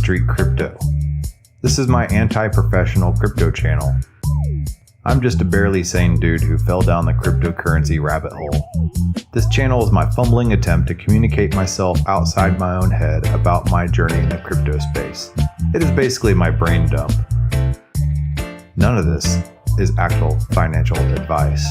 Street Crypto. This is my anti-professional crypto channel. I'm just a barely sane dude who fell down the cryptocurrency rabbit hole. This channel is my fumbling attempt to communicate myself outside my own head about my journey in the crypto space. It is basically my brain dump. None of this is actual financial advice.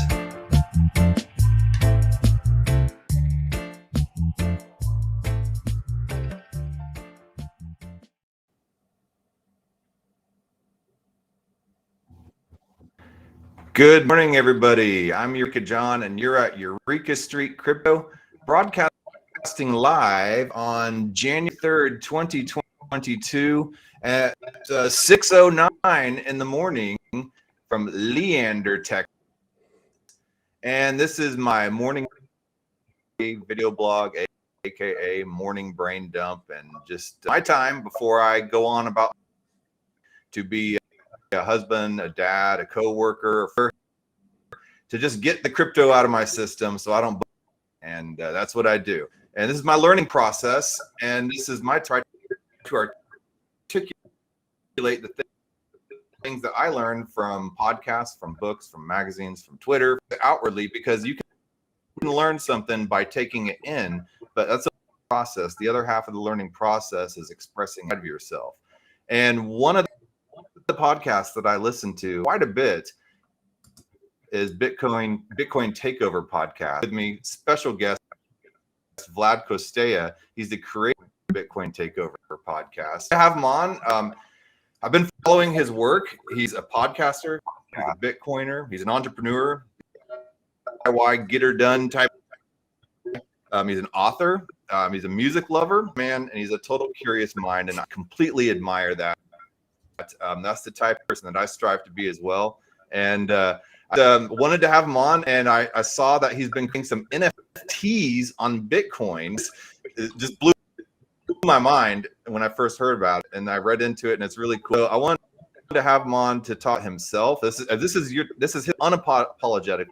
Good morning, everybody. I'm Eureka John, and you're at Eureka Street Crypto, broadcasting live on January 3rd, 2022 at 6:09 in the morning from Leander, Texas. And this is my morning video blog, aka morning brain dump, and just my time before I go on about to be a husband, a dad, a co-worker, to just get the crypto out of my system so I don't, and that's what I do. And this is my learning process, and this is my try to articulate the things that I learned from podcasts, from books, from magazines, from Twitter, outwardly, because you can learn something by taking it in, but that's a process. The other half of the learning process is expressing out of yourself. And one of the podcasts that I listen to quite a bit is Bitcoin Takeover podcast. With me, special guest Vlad Kostea. He's the creator of Bitcoin Takeover podcast. I have him on. I've been following his work. He's a podcaster, he's a Bitcoiner, he's an entrepreneur, DIY get her done type. He's an author. He's a music lover, man, and he's a total curious mind, and I completely admire that. That's the type of person that I strive to be as well. And I wanted to have him on, and I saw that he's been creating some NFTs on Bitcoins. It just blew my mind when I first heard about it, and I read into it, and it's really cool. So I wanted to have him on to talk himself. This is his unapologetically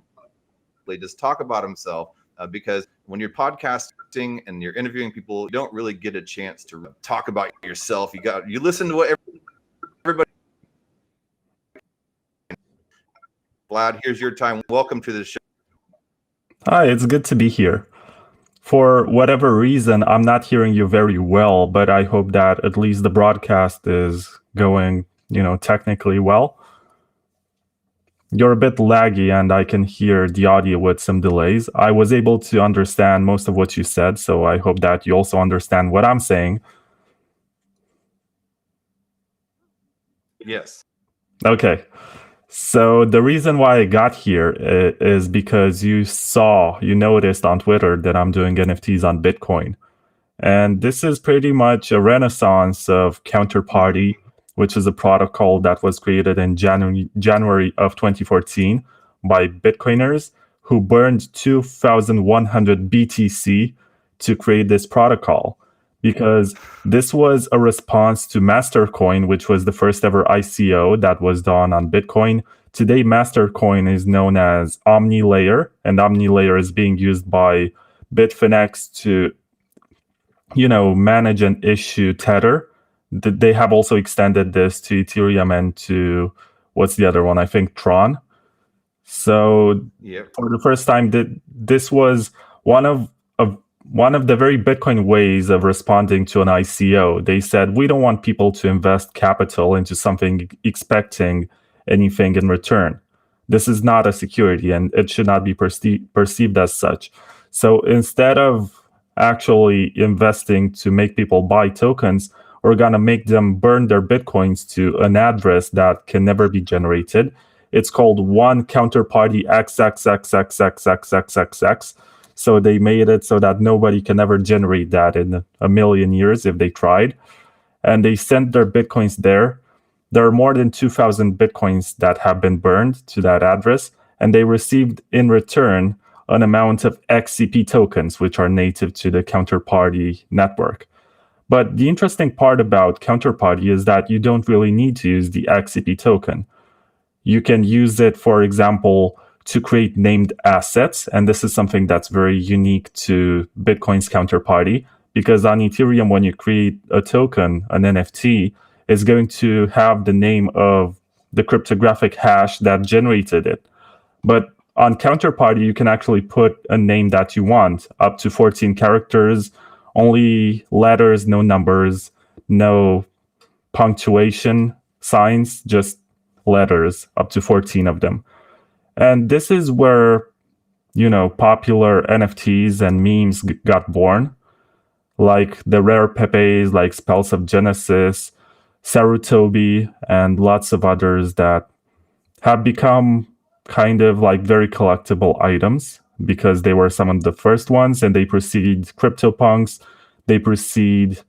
just talk about himself, because when you're podcasting and you're interviewing people, you don't really get a chance to talk about yourself. You listen to what everybody. Vlad, here's your time. Welcome to the show. Hi, it's good to be here. For whatever reason, I'm not hearing you very well, but I hope that at least the broadcast is going, technically well. You're a bit laggy, and I can hear the audio with some delays. I was able to understand most of what you said, so I hope that you also understand what I'm saying. Yes. Okay. So the reason why I got here is because you noticed on Twitter that I'm doing NFTs on Bitcoin. And this is pretty much a renaissance of Counterparty, which is a protocol that was created in January of 2014 by Bitcoiners who burned 2,100 BTC to create this protocol. Because this was a response to Mastercoin, which was the first ever ICO that was done on Bitcoin. Today, Mastercoin is known as OmniLayer, and OmniLayer is being used by Bitfinex to, manage and issue Tether. They have also extended this to Ethereum and to, what's the other one? I think Tron. So For the first time, this was one of the very Bitcoin ways of responding to an ICO. They said, we don't want people to invest capital into something expecting anything in return. This is not a security, and it should not be perceived as such. So instead of actually investing to make people buy tokens, we're going to make them burn their Bitcoins to an address that can never be generated. It's called one counterparty XXXXXXXXX. So they made it so that nobody can ever generate that in a million years if they tried. And they sent their Bitcoins there. There are more than 2,000 Bitcoins that have been burned to that address. And they received in return an amount of XCP tokens, which are native to the Counterparty network. But the interesting part about Counterparty is that you don't really need to use the XCP token. You can use it, for example, to create named assets. And this is something that's very unique to Bitcoin's Counterparty. because on Ethereum, when you create a token, an NFT, it's going to have the name of the cryptographic hash that generated it. But on Counterparty, you can actually put a name that you want, up to 14 characters, only letters, no numbers, no punctuation signs, just letters, up to 14 of them. And this is where, popular NFTs and memes got born, like the rare Pepes, like Spells of Genesis, Sarutobi, and lots of others that have become kind of like very collectible items because they were some of the first ones, and they precede CryptoPunks. They precede,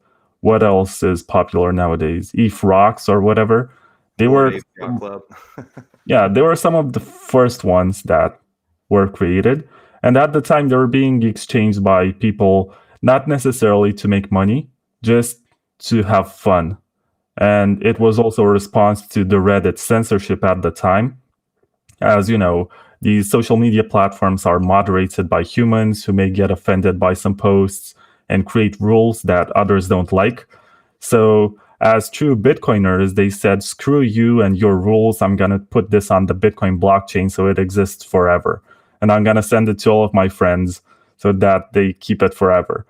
what else is popular nowadays? ETH Rocks or whatever. They were Club. Yeah, they were some of the first ones that were created. And at the time, they were being exchanged by people, not necessarily to make money, just to have fun. And it was also a response to the Reddit censorship at the time. As you know, these social media platforms are moderated by humans who may get offended by some posts and create rules that others don't like. So as true Bitcoiners, they said, screw you and your rules. I'm going to put this on the Bitcoin blockchain so it exists forever. And I'm going to send it to all of my friends so that they keep it forever.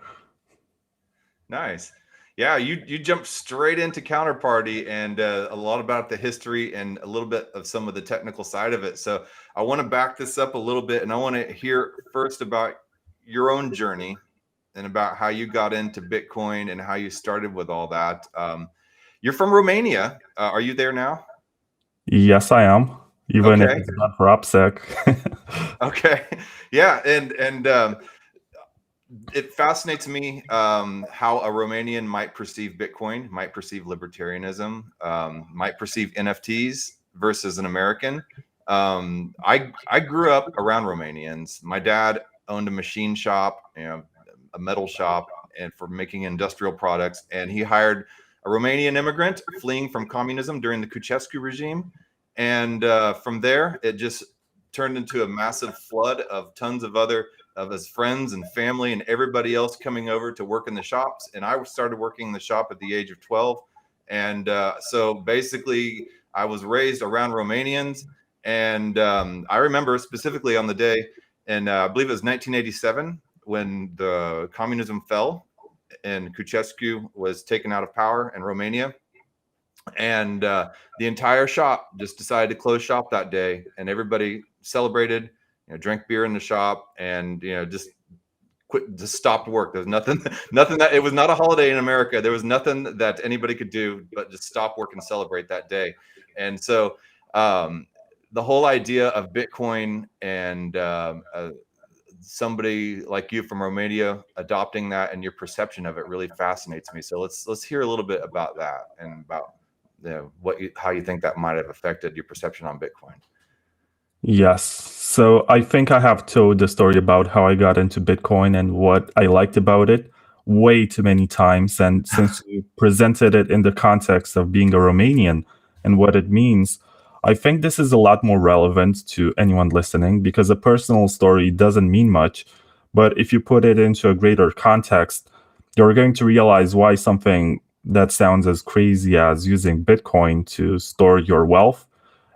Nice. Yeah, you jumped straight into Counterparty and a lot about the history and a little bit of some of the technical side of it. So I want to back this up a little bit, and I want to hear first about your own journey and about how you got into Bitcoin and how you started with all that. You're from Romania. Are you there now? Yes, I am. Even if it's not for OPSEC. Okay. Yeah. And it fascinates me how a Romanian might perceive Bitcoin, might perceive libertarianism, might perceive NFTs versus an American. I grew up around Romanians. My dad owned a machine shop, a metal shop, and for making industrial products. And he hired a Romanian immigrant fleeing from communism during the Ceausescu regime. And from there, it just turned into a massive flood of tons of his friends and family and everybody else coming over to work in the shops. And I started working in the shop at the age of 12. And so basically, I was raised around Romanians. And I remember specifically on the day, and I believe it was 1987, when the communism fell and Ceausescu was taken out of power in Romania. And the entire shop just decided to close shop that day, and everybody celebrated, drank beer in the shop, and just stopped work. There was nothing that, it was not a holiday in America. There was nothing that anybody could do but just stop work and celebrate that day. And so the whole idea of Bitcoin and somebody like you from Romania adopting that and your perception of it really fascinates me. So let's hear a little bit about that and about how you think that might have affected your perception on Bitcoin. Yes. So I think I have told the story about how I got into Bitcoin and what I liked about it way too many times. And since you presented it in the context of being a Romanian and what it means, I think this is a lot more relevant to anyone listening, because a personal story doesn't mean much. But if you put it into a greater context, you're going to realize why something that sounds as crazy as using Bitcoin to store your wealth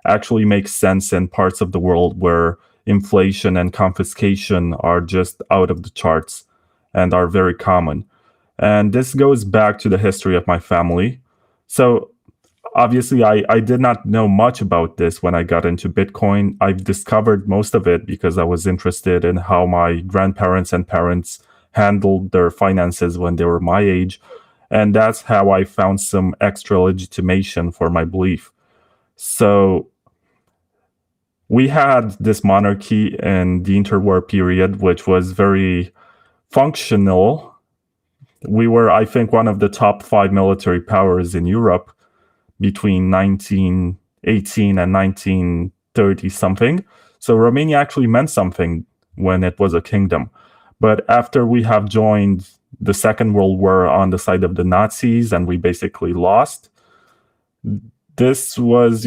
actually makes sense in parts of the world where inflation and confiscation are just out of the charts and are very common. And this goes back to the history of my family. So obviously, I did not know much about this when I got into Bitcoin. I've discovered most of it because I was interested in how my grandparents and parents handled their finances when they were my age. And that's how I found some extra legitimation for my belief. So we had this monarchy in the interwar period, which was very functional. We were, I think, one of the top 5 military powers in Europe between 1918 and 1930 something. So Romania actually meant something when it was a kingdom. But after we have joined the Second World War on the side of the Nazis and we basically lost, this was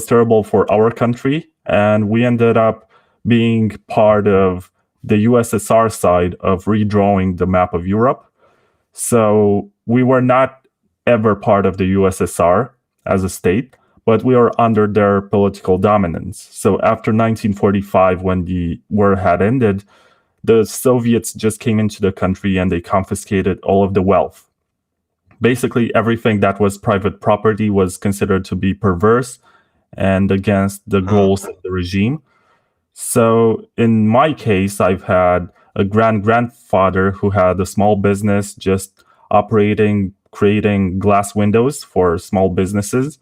terrible for our country. And we ended up being part of the USSR side of redrawing the map of Europe. So we were not ever part of the USSR as a state, but we were under their political dominance. So after 1945, when the war had ended, the Soviets just came into the country and they confiscated all of the wealth. Basically, everything that was private property was considered to be perverse and against the goals of the regime. So in my case, I've had a grandfather who had a small business just operating, creating glass windows for small businesses,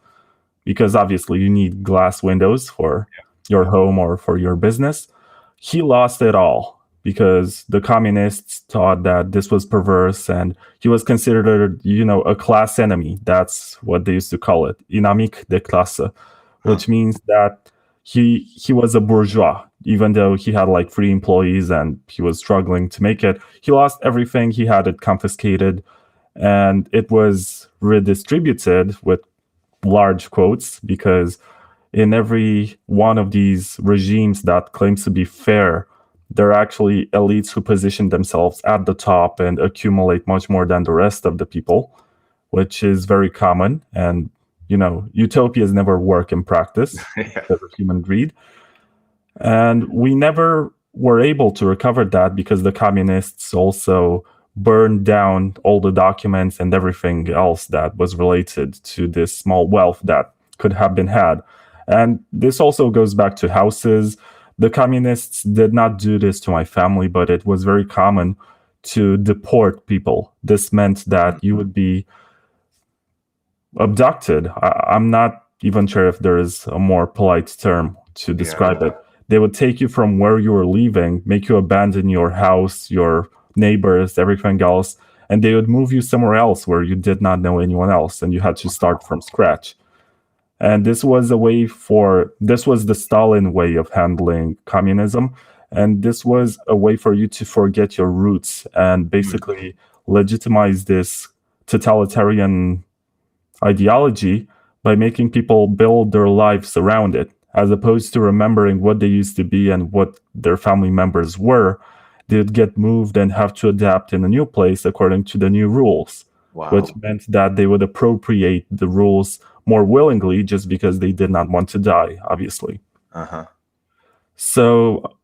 because obviously you need glass windows for your home or for your business. He lost it all because the communists thought that this was perverse, and he was considered, a class enemy. That's what they used to call it, inamique de classe, which means that he was a bourgeois, even though he had like 3 employees and he was struggling to make it. He lost everything. He had it confiscated, and it was redistributed with large quotes, because in every one of these regimes that claims to be fair, there are actually elites who position themselves at the top and accumulate much more than the rest of the people, which is very common. And, utopias never work in practice because of human greed. And we never were able to recover that because the communists also burned down all the documents and everything else that was related to this small wealth that could have been had. And this also goes back to houses. The communists did not do this to my family, but it was very common to deport people. This meant that you would be abducted. I'm not even sure if there is a more polite term to describe it. They would take you from where you were leaving, make you abandon your house, your neighbors, everything else, and they would move you somewhere else where you did not know anyone else, and you had to start from scratch. And this was the Stalin way of handling communism. And this was a way for you to forget your roots and basically legitimize this totalitarian ideology by making people build their lives around it, as opposed to remembering what they used to be and what their family members were. They would get moved and have to adapt in a new place according to the new rules, which meant that they would appropriate the rules more willingly just because they did not want to die, obviously. So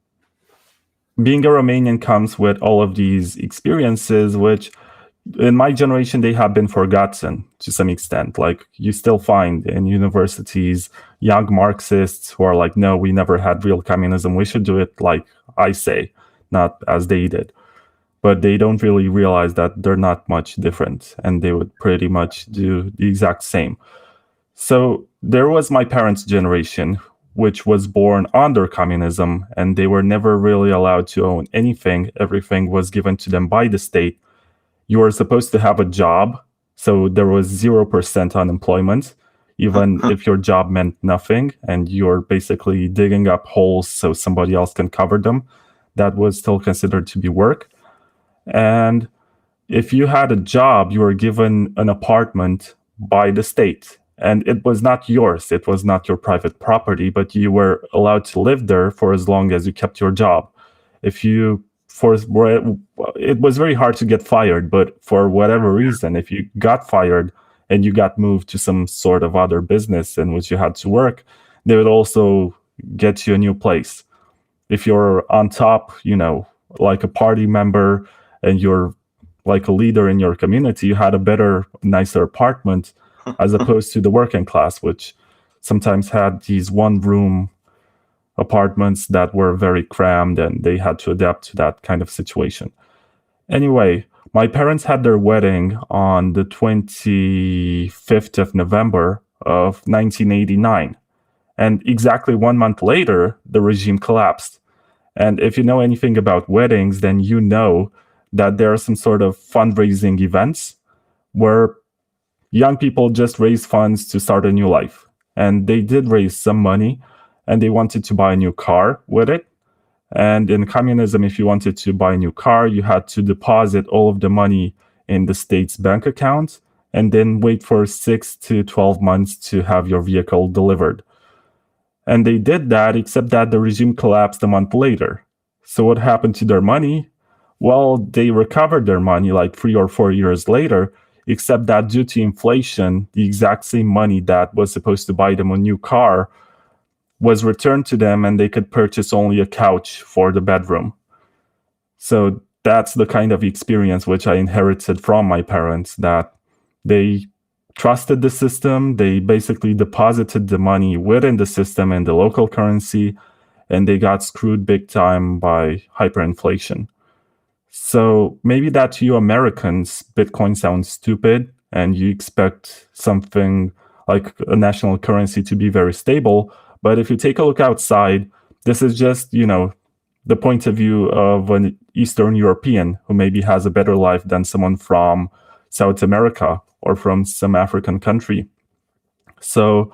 being a Romanian comes with all of these experiences, which in my generation, they have been forgotten to some extent. Like, you still find in universities young Marxists who are like, no, we never had real communism. We should do it like I say, not as they did. But they don't really realize that they're not much different, and they would pretty much do the exact same. So there was my parents' generation, which was born under communism, and they were never really allowed to own anything. Everything was given to them by the state. You were supposed to have a job, so there was 0% unemployment, even if your job meant nothing, and you're basically digging up holes so somebody else can cover them. That was still considered to be work. And if you had a job, you were given an apartment by the state. And it was not yours. It was not your private property, but you were allowed to live there for as long as you kept your job. It was very hard to get fired, but for whatever reason, if you got fired and you got moved to some sort of other business in which you had to work, they would also get you a new place. If you're on top, like a party member, and you're like a leader in your community, you had a better, nicer apartment, as opposed to the working class, which sometimes had these one-room apartments that were very crammed, and they had to adapt to that kind of situation. Anyway, my parents had their wedding on the 25th of November of 1989. And exactly 1 month later, the regime collapsed. And if you know anything about weddings, then you know that there are some sort of fundraising events where young people just raise funds to start a new life. And they did raise some money, and they wanted to buy a new car with it. And in communism, if you wanted to buy a new car, you had to deposit all of the money in the state's bank account and then wait for 6 to 12 months to have your vehicle delivered. And they did that, except that the regime collapsed a month later. So what happened to their money? Well, they recovered their money like 3 or 4 years later, except that due to inflation, the exact same money that was supposed to buy them a new car was returned to them, and they could purchase only a couch for the bedroom. So that's the kind of experience which I inherited from my parents, that they trusted the system. They basically deposited the money within the system in the local currency, and they got screwed big time by hyperinflation. So maybe that to you Americans, Bitcoin sounds stupid and you expect something like a national currency to be very stable. But if you take a look outside, this is just, the point of view of an Eastern European who maybe has a better life than someone from South America or from some African country. So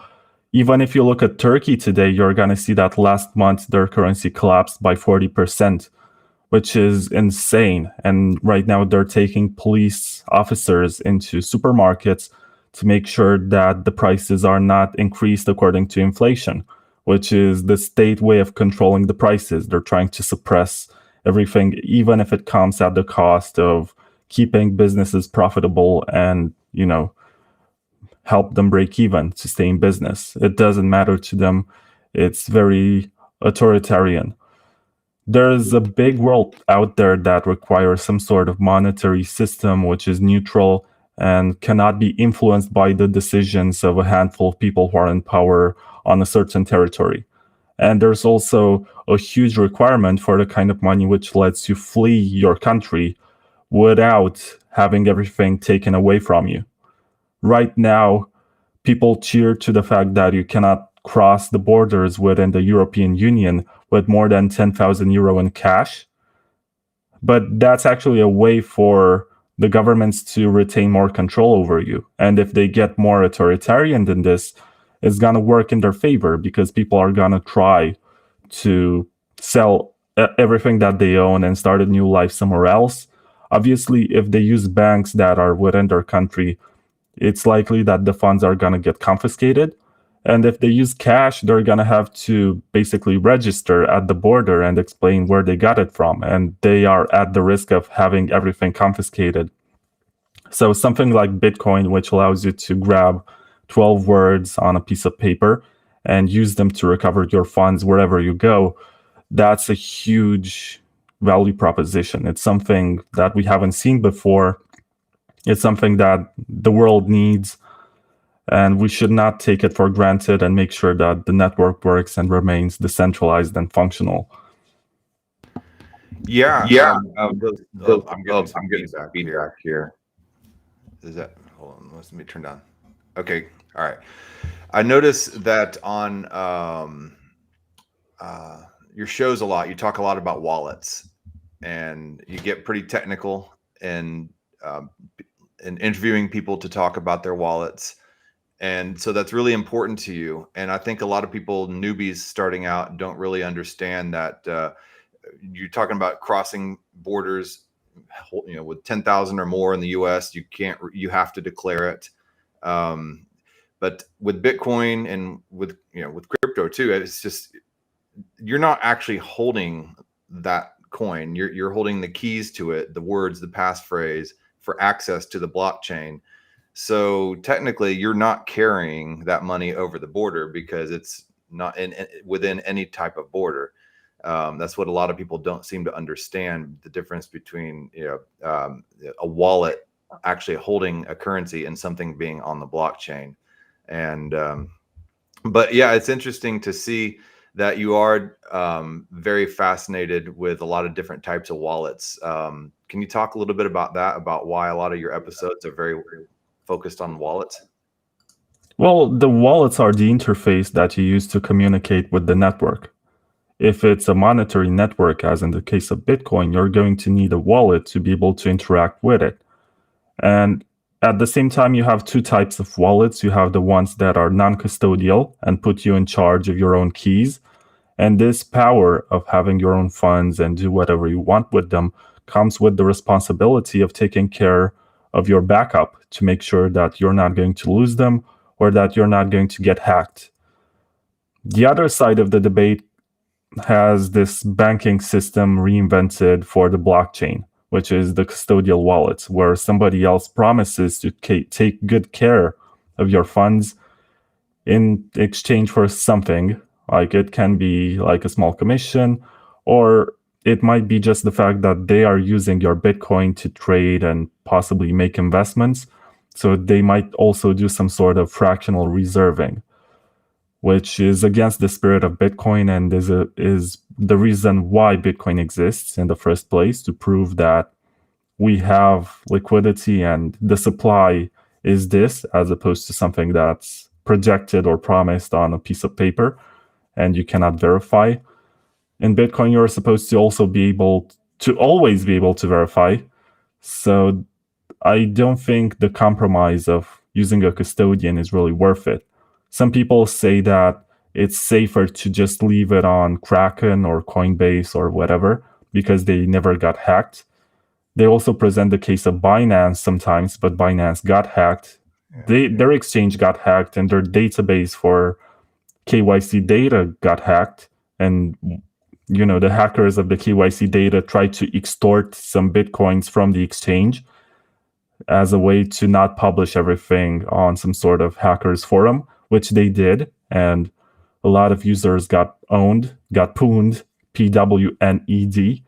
even if you look at Turkey today, you're going to see that last month their currency collapsed by 40%, which is insane. And right now they're taking police officers into supermarkets to make sure that the prices are not increased according to inflation, which is the state way of controlling the prices. They're trying to suppress everything, even if it comes at the cost of keeping businesses profitable and, help them break even to stay in business. It doesn't matter to them. It's very authoritarian. There's a big world out there that requires some sort of monetary system which is neutral and cannot be influenced by the decisions of a handful of people who are in power on a certain territory. And there's also a huge requirement for the kind of money which lets you flee your country without having everything taken away from you. Right now, people cheer to the fact that you cannot cross the borders within the European Union with more than 10,000 euro in cash. But that's actually a way for the governments to retain more control over you. And if they get more authoritarian than this, it's going to work in their favor because people are going to try to sell everything that they own and start a new life somewhere else. Obviously, if they use banks that are within their country, it's likely that the funds are going to get confiscated. And if they use cash, they're going to have to basically register at the border and explain where they got it from. And they are at the risk of having everything confiscated. So something like Bitcoin, which allows you to grab 12 words on a piece of paper and use them to recover your funds wherever you go, that's a huge value proposition. It's something that we haven't seen before. It's something that the world needs, and we should not take it for granted and make sure that the network works and remains decentralized and functional. Yeah. I'm getting some feedback here. Is that, hold on, let me turn down. Okay. All right. I noticed that on your shows a lot, you talk a lot about wallets, and you get pretty technical and interviewing people to talk about their wallets. And so that's really important to you. And I think a lot of people, newbies starting out, don't really understand that you're talking about crossing borders, with 10,000 or more in the US, you have to declare it. But with Bitcoin and with crypto too, it's just, you're not actually holding that coin. You're holding the keys to it, the words, the passphrase for access to the blockchain. So technically you're not carrying that money over the border because it's not within any type of border. That's what a lot of people don't seem to understand, the difference between a wallet actually holding a currency and something being on the blockchain. And but yeah, it's interesting to see that you are very fascinated with a lot of different types of wallets. Can you talk a little bit about that, about why a lot of your episodes are very focused on wallets? Well, the wallets are the interface that you use to communicate with the network. If it's a monetary network, as in the case of Bitcoin, you're going to need a wallet to be able to interact with it. And at the same time, you have two types of wallets. You have the ones that are non-custodial and put you in charge of your own keys. And this power of having your own funds and do whatever you want with them comes with the responsibility of taking care of your backup to make sure that you're not going to lose them or that you're not going to get hacked. The other side of the debate has this banking system reinvented for the blockchain. which is the custodial wallets, where somebody else promises to take good care of your funds in exchange for something. Like it can be like a small commission, or it might be just the fact that they are using your Bitcoin to trade and possibly make investments. So they might also do some sort of fractional reserving, which is against the spirit of Bitcoin and is the reason why Bitcoin exists in the first place, to prove that we have liquidity and the supply is this, as opposed to something that's projected or promised on a piece of paper and you cannot verify. In Bitcoin, you're supposed to also be able to always be able to verify. So I don't think the compromise of using a custodian is really worth it. Some people say that it's safer to just leave it on Kraken or Coinbase or whatever because they never got hacked. They also present the case of Binance sometimes, but Binance got hacked. Their exchange got hacked and their database for KYC data got hacked. And, the hackers of the KYC data tried to extort some Bitcoins from the exchange as a way to not publish everything on some sort of hackers forum, which they did. And a lot of users got pwned, PWNED,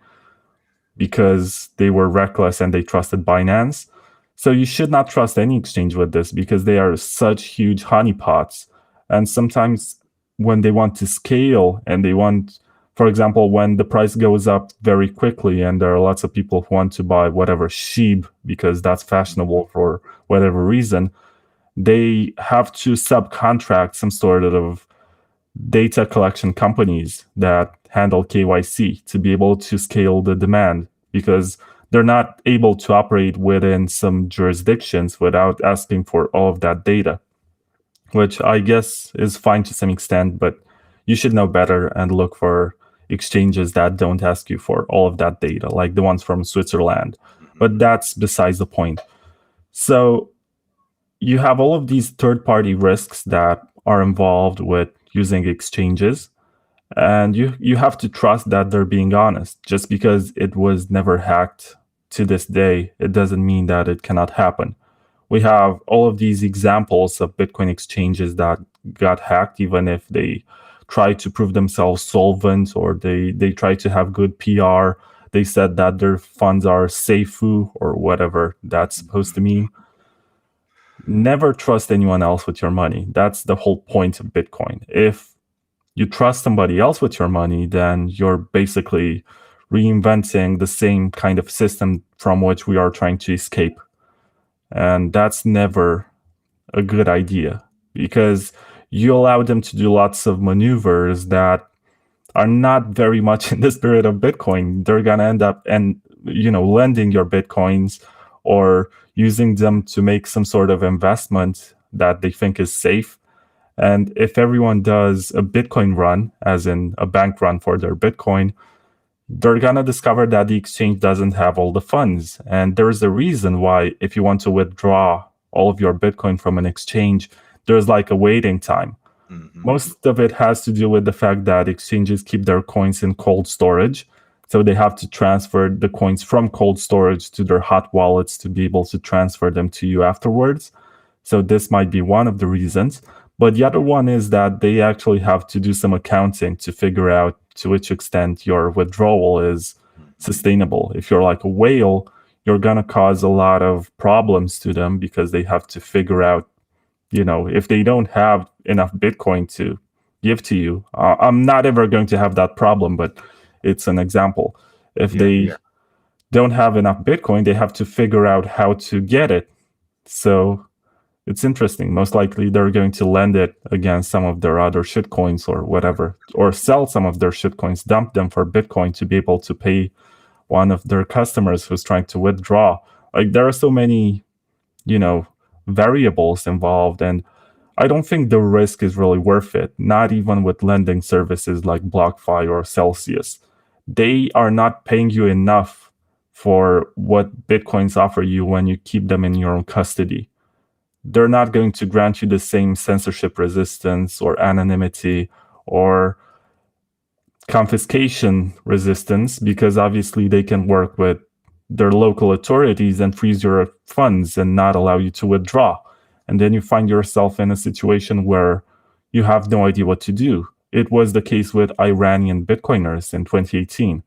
because they were reckless and they trusted Binance. So you should not trust any exchange with this because they are such huge honeypots. And sometimes when they want to scale and they want, for example, when the price goes up very quickly and there are lots of people who want to buy whatever SHIB because that's fashionable for whatever reason, they have to subcontract some sort of data collection companies that handle KYC to be able to scale the demand, because they're not able to operate within some jurisdictions without asking for all of that data, which I guess is fine to some extent, but you should know better and look for exchanges that don't ask you for all of that data, like the ones from Switzerland. But that's besides the point. So you have all of these third-party risks that are involved with using exchanges, and you have to trust that they're being honest. Just because it was never hacked to this day, it doesn't mean that it cannot happen. We have all of these examples of Bitcoin exchanges that got hacked, even if they try to prove themselves solvent or they try to have good PR. They said that their funds are safe or whatever that's supposed to mean. Never trust anyone else with your money. That's the whole point of Bitcoin. If you trust somebody else with your money, then you're basically reinventing the same kind of system from which we are trying to escape. And that's never a good idea, because you allow them to do lots of maneuvers that are not very much in the spirit of Bitcoin. They're going to end up lending your Bitcoins or using them to make some sort of investment that they think is safe. And if everyone does a Bitcoin run, as in a bank run for their Bitcoin, they're going to discover that the exchange doesn't have all the funds. And there's a reason why, if you want to withdraw all of your Bitcoin from an exchange, there's like a waiting time. Mm-hmm. Most of it has to do with the fact that exchanges keep their coins in cold storage. So they have to transfer the coins from cold storage to their hot wallets to be able to transfer them to you afterwards. So this might be one of the reasons. But the other one is that they actually have to do some accounting to figure out to which extent your withdrawal is sustainable. If you're like a whale, you're going to cause a lot of problems to them because they have to figure out, if they don't have enough Bitcoin to give to you. I'm not ever going to have that problem, but it's an example. If they don't have enough Bitcoin, they have to figure out how to get it. So it's interesting. Most likely they're going to lend it against some of their other shitcoins or whatever, or sell some of their shitcoins, dump them for Bitcoin to be able to pay one of their customers who's trying to withdraw. Like, there are so many, variables involved, and I don't think the risk is really worth it. Not even with lending services like BlockFi or Celsius. They are not paying you enough for what Bitcoins offer you when you keep them in your own custody. They're not going to grant you the same censorship resistance or anonymity or confiscation resistance, because obviously they can work with their local authorities and freeze your funds and not allow you to withdraw. And then you find yourself in a situation where you have no idea what to do. It was the case with Iranian Bitcoiners in 2018,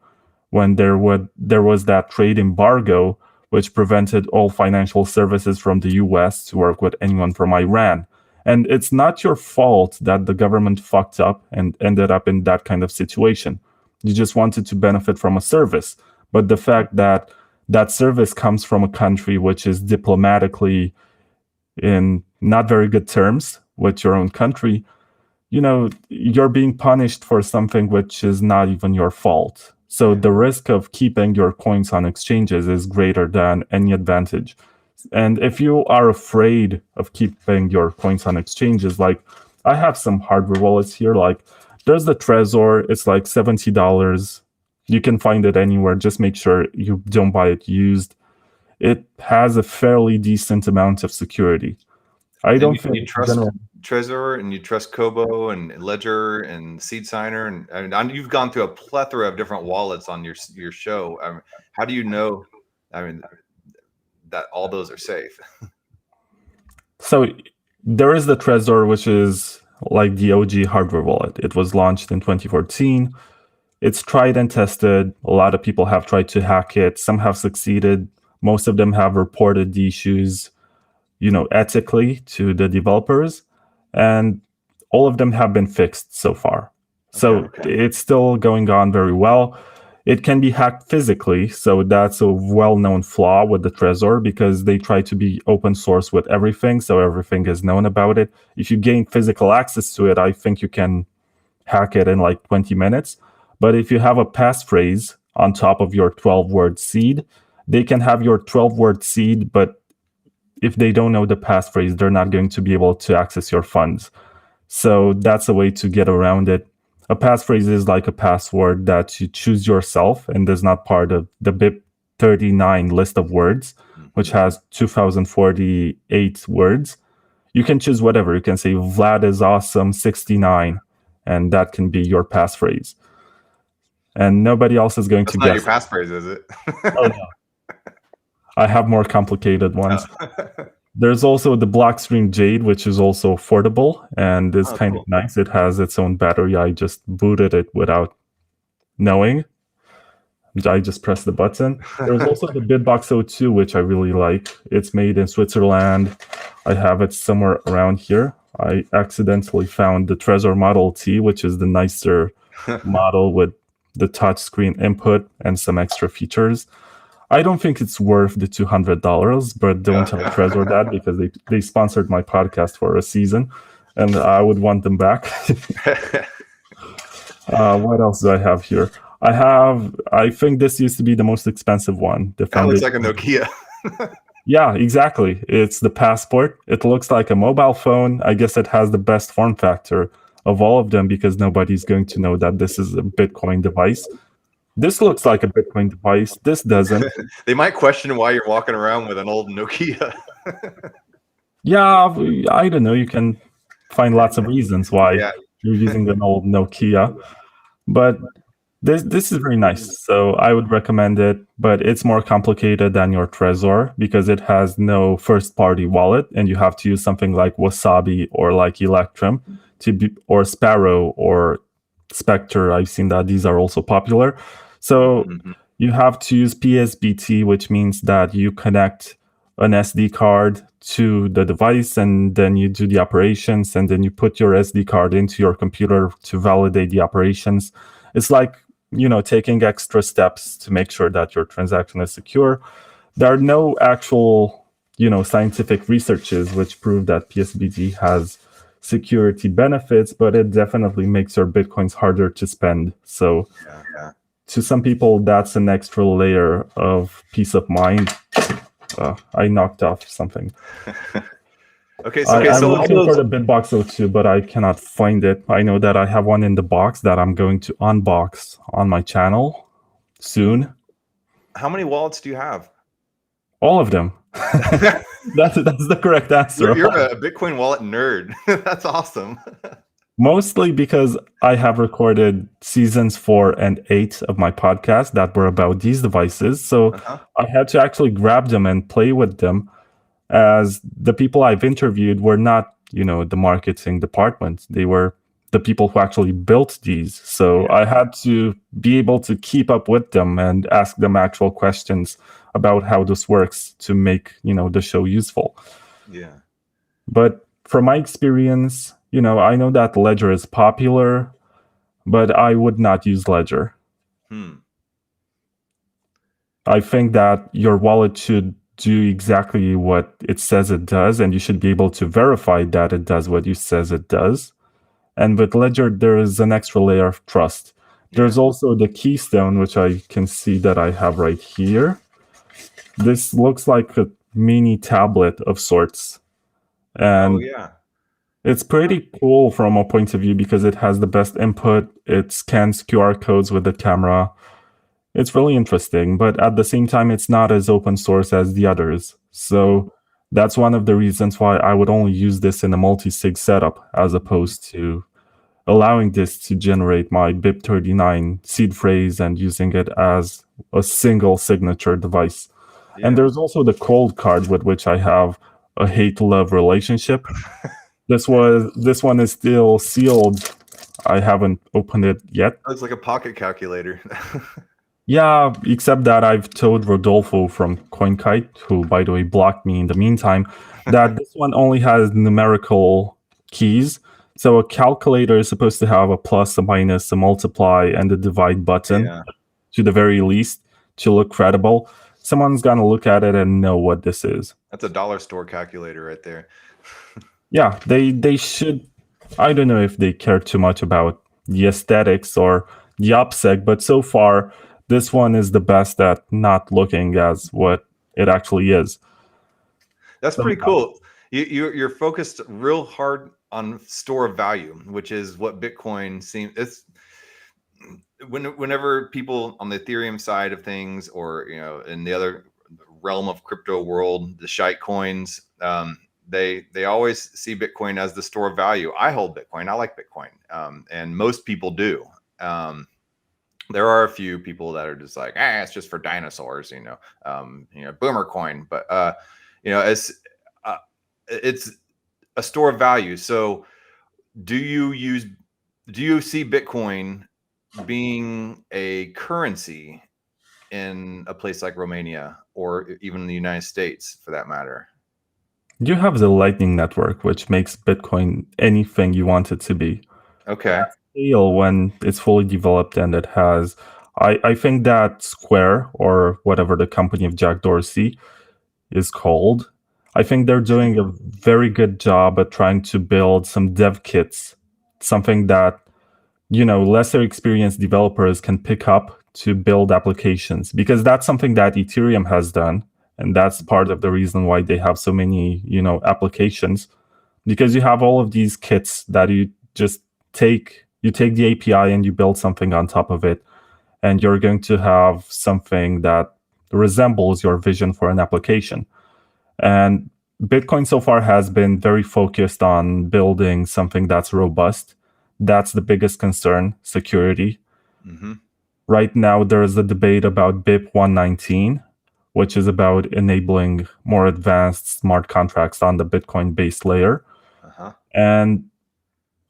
when there was that trade embargo, which prevented all financial services from the US to work with anyone from Iran. And it's not your fault that the government fucked up and ended up in that kind of situation. You just wanted to benefit from a service. But the fact that that service comes from a country which is diplomatically in not very good terms with your own country, you're being punished for something which is not even your fault. So the risk of keeping your coins on exchanges is greater than any advantage. And if you are afraid of keeping your coins on exchanges, like I have some hardware wallets here, like there's the Trezor, it's like $70. You can find it anywhere. Just make sure you don't buy it used. It has a fairly decent amount of security. I don't think you trust Trezor, and you trust Kobo and Ledger and Seed Signer, and you've gone through a plethora of different wallets on your show. How do you know? That all those are safe. So there is the Trezor, which is like the OG hardware wallet. It was launched in 2014. It's tried and tested. A lot of people have tried to hack it. Some have succeeded. Most of them have reported the issues, ethically to the developers, and all of them have been fixed so far. So it's still going on very well. It can be hacked physically, so that's a well-known flaw with the Trezor, because they try to be open source with everything, so everything is known about it. If you gain physical access to it, I think you can hack it in like 20 minutes. But if you have a passphrase on top of your 12-word seed, they can have your 12-word seed, but if they don't know the passphrase, they're not going to be able to access your funds. So that's a way to get around it. A passphrase is like a password that you choose yourself and is not part of the BIP39 list of words, which has 2048 words. You can choose whatever. You can say Vlad is awesome 69, and that can be your passphrase. And nobody else is going to guess. That's not your passphrase, is it? Oh, no. I have more complicated ones. There's also the Blockstream Jade, which is also affordable and is kind of nice. It has its own battery. I just booted it without knowing. I just pressed the button. There's also the Bitbox02, which I really like. It's made in Switzerland. I have it somewhere around here. I accidentally found the Trezor Model T, which is the nicer model with the touchscreen input and some extra features. I don't think it's worth the $200, but don't tell Trezor that, because they sponsored my podcast for a season, and I would want them back. What else do I have here? I think this used to be the most expensive one. That looks like a Nokia. Yeah, exactly. It's the Passport. It looks like a mobile phone. I guess it has the best form factor of all of them, because nobody's going to know that this is a Bitcoin device. This looks like a Bitcoin device. This doesn't. They might question why you're walking around with an old Nokia. Yeah, I don't know. You can find lots of reasons why you're using an old Nokia. But this is very nice. So I would recommend it. But it's more complicated than your Trezor, because it has no first-party wallet, and you have to use something like Wasabi or like Electrum or Sparrow or Spectre. I've seen that these are also popular. So you have to use PSBT, which means that you connect an SD card to the device, and then you do the operations, and then you put your SD card into your computer to validate the operations. It's like, taking extra steps to make sure that your transaction is secure. There are no actual, scientific researches which prove that PSBT has security benefits, but it definitely makes your Bitcoins harder to spend. So to some people, that's an extra layer of peace of mind. I knocked off something. I'm looking for the Bitbox02, but I cannot find it. I know that I have one in the box that I'm going to unbox on my channel soon. How many wallets do you have? All of them. That's the correct answer. You're a Bitcoin wallet nerd. That's awesome. Mostly because I have recorded seasons 4 and 8 of my podcast that were about these devices. So I had to actually grab them and play with them, as the people I've interviewed were not, the marketing department. They were the people who actually built these. So I had to be able to keep up with them and ask them actual questions about how this works to make, the show useful. Yeah. But from my experience, I know that Ledger is popular, but I would not use Ledger. I think that your wallet should do exactly what it says it does, and you should be able to verify that it does what you says it does. And with Ledger, there is an extra layer of trust. There's also the keystone, which I can see that I have right here. This looks like a mini tablet of sorts. And it's pretty cool from a point of view because it has the best input. It scans QR codes with the camera. It's really interesting, but at the same time, it's not as open source as the others. So that's one of the reasons why I would only use this in a multi-sig setup, as opposed to allowing this to generate my BIP39 seed phrase and using it as a single signature device. And there's also the cold card, with which I have a hate-love relationship. This one is still sealed. I haven't opened it yet. It looks like a pocket calculator. Yeah, except that I've told Rodolfo from CoinKite, who, by the way, blocked me in the meantime, that this one only has numerical keys. So a calculator is supposed to have a plus, a minus, a multiply, and a divide button, to the very least, to look credible. Someone's going to look at it and know what this is. That's a dollar store calculator right there. Yeah, they should. I don't know if they care too much about the aesthetics or the OPSEC, but so far, this one is the best at not looking as what it actually is. That's pretty cool. You're focused real hard on store of value, which is what Bitcoin seems. It's whenever people on the Ethereum side of things, or in the other realm of crypto world, the shite coins, they always see Bitcoin as the store of value. I hold Bitcoin. I like Bitcoin, and most people do. There are a few people that are just like, it's just for dinosaurs, boomer coin. But it's a store of value. So do you see Bitcoin being a currency in a place like Romania, or even the United States for that matter? You have the Lightning Network, which makes Bitcoin anything you want it to be. Okay. When it's fully developed, and it has, I think that Square, or whatever the company of Jack Dorsey is called, I think they're doing a very good job at trying to build some dev kits, something that lesser experienced developers can pick up to build applications, because that's something that Ethereum has done, and that's part of the reason why they have so many applications, because you have all of these kits that you just take the API and you build something on top of it, and you're going to have something that resembles your vision for an application. And Bitcoin so far has been very focused on building something that's robust. That's the biggest concern, security. Right now, there is a debate about BIP 119, which is about enabling more advanced smart contracts on the Bitcoin-based layer. And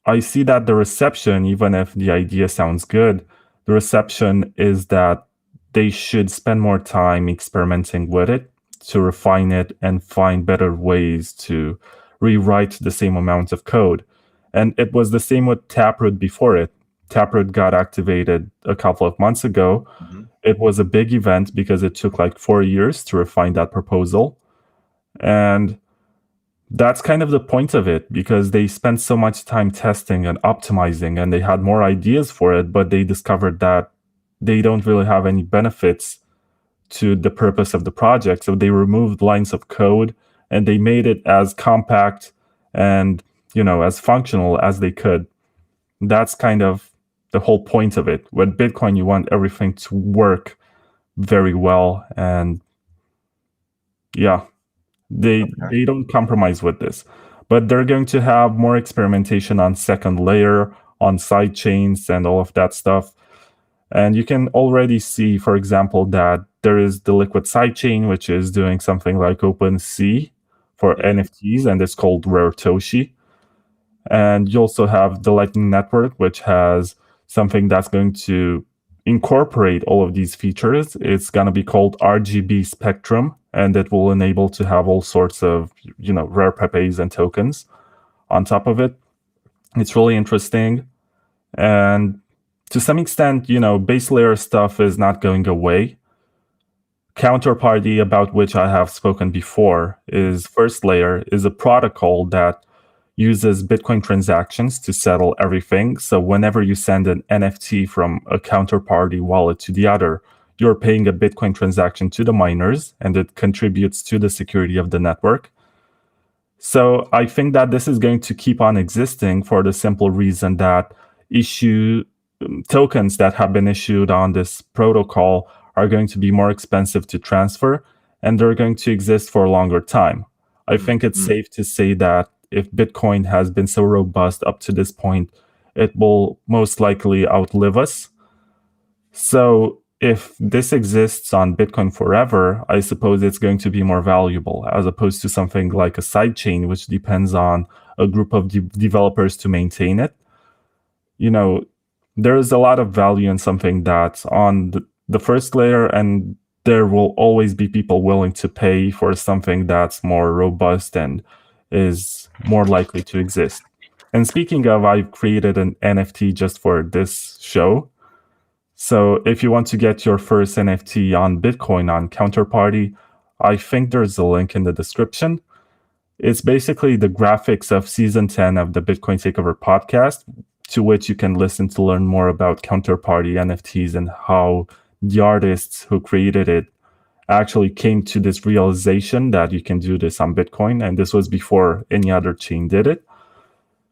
I see that the reception, even if the idea sounds good, the reception is that they should spend more time experimenting with it to refine it and find better ways to rewrite the same amount of code. And it was the same with Taproot before it. Taproot got activated a couple of months ago. It was a big event because it took like 4 years to refine that proposal. And that's kind of the point of it, because they spent so much time testing and optimizing, and they had more ideas for it, but they discovered that they don't really have any benefits to the purpose of the project. So they removed lines of code and they made it as compact and, as functional as they could. That's kind of the whole point of it. With Bitcoin, you want everything to work very well, and they don't compromise with this. But they're going to have more experimentation on second layer, on side chains, and all of that stuff. And you can already see, for example, that there is the Liquid sidechain, which is doing something like OpenSea for NFTs, and it's called Rare Toshi. And you also have the Lightning Network, which has something that's going to incorporate all of these features. It's going to be called RGB Spectrum, and it will enable to have all sorts of, rare Pepes and tokens on top of it. It's really interesting. And to some extent, base layer stuff is not going away. Counterparty, about which I have spoken before, is First Layer, is a protocol that uses Bitcoin transactions to settle everything. So whenever you send an NFT from a counterparty wallet to the other, you're paying a Bitcoin transaction to the miners, and it contributes to the security of the network. So I think that this is going to keep on existing for the simple reason that tokens that have been issued on this protocol are going to be more expensive to transfer, and they're going to exist for a longer time. I think it's safe to say that if Bitcoin has been so robust up to this point, it will most likely outlive us. So if this exists on Bitcoin forever, I suppose it's going to be more valuable, as opposed to something like a sidechain, which depends on a group of developers to maintain it. There is a lot of value in something that's on the first layer, and there will always be people willing to pay for something that's more robust and is more likely to exist. And speaking of, I've created an NFT just for this show. So if you want to get your first NFT on Bitcoin on Counterparty, I think there's a link in the description. It's basically the graphics of season 10 of the Bitcoin Takeover podcast, to which you can listen to learn more about Counterparty NFTs and how the artists who created it actually came to this realization that you can do this on Bitcoin. And this was before any other chain did it.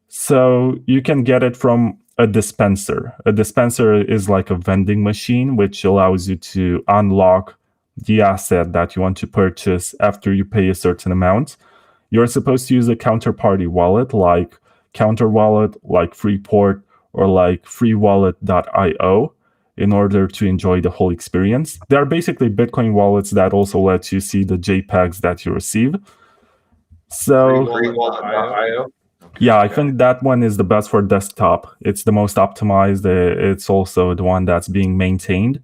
So you can get it from a dispenser. A dispenser is like a vending machine, which allows you to unlock the asset that you want to purchase after you pay a certain amount. You're supposed to use a counterparty wallet like Counter Wallet, like Freeport, or like freewallet.io in order to enjoy the whole experience. They are basically Bitcoin wallets that also let you see the JPEGs that you receive. So freewallet.io. yeah, I think that one is the best for desktop. It's the most optimized. It's also the one that's being maintained.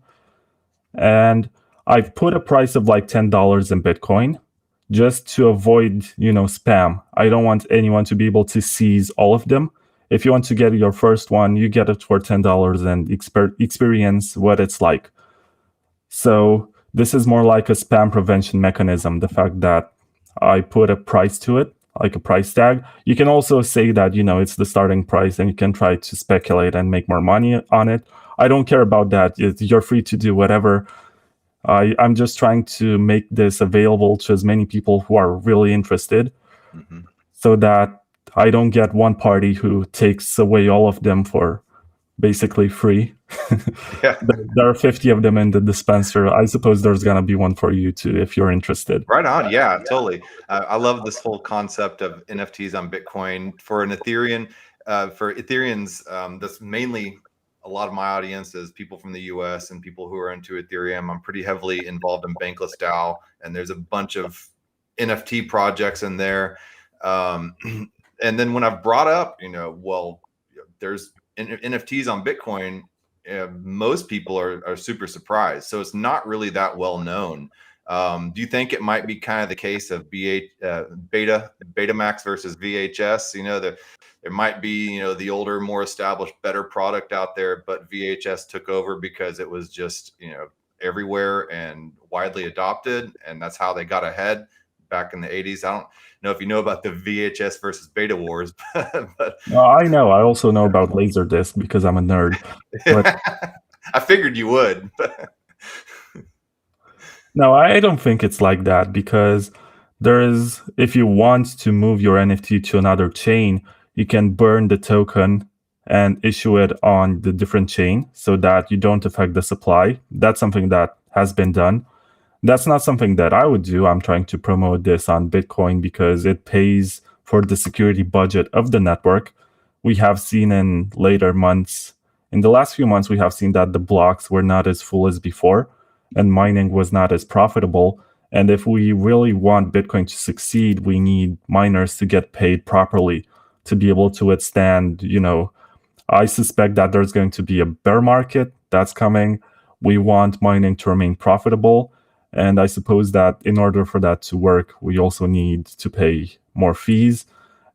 And I've put a price of like $10 in Bitcoin just to avoid, spam. I don't want anyone to be able to seize all of them. If you want to get your first one, you get it for $10 and experience what it's like. So this is more like a spam prevention mechanism, the fact that I put a price to it, like a price tag. You can also say that, it's the starting price, and you can try to speculate and make more money on it. I don't care about that. You're free to do whatever. I'm just trying to make this available to as many people who are really interested, so that I don't get one party who takes away all of them for basically free. Yeah. There are 50 of them in the dispenser. I suppose there's going to be one for you too, if you're interested. Right on. Yeah, totally. I love this whole concept of NFTs on Bitcoin. For Ethereans, that's mainly a lot of my audience is people from the US and people who are into Ethereum. I'm pretty heavily involved in Bankless DAO, and there's a bunch of NFT projects in there. And then when I've brought up, there's NFTs on Bitcoin, most people are super surprised. So it's not really that well known. Do you think it might be kind of the case of Betamax versus VHS? There might be, the older, more established, better product out there, but VHS took over because it was just, everywhere and widely adopted. And that's how they got ahead back in the 80s. I don't know if you know about the VHS versus beta wars, but no, I know. I also know about Laserdisc because I'm a nerd. But I figured you would. no, I don't think it's like that, because if you want to move your NFT to another chain, you can burn the token and issue it on the different chain so that you don't affect the supply. That's something that has been done. That's not something that I would do. I'm trying to promote this on Bitcoin because it pays for the security budget of the network. We have seen in the last few months, we have seen that the blocks were not as full as before, and mining was not as profitable. And if we really want Bitcoin to succeed, we need miners to get paid properly to be able to withstand, I suspect that there's going to be a bear market that's coming. We want mining to remain profitable. And I suppose that in order for that to work, we also need to pay more fees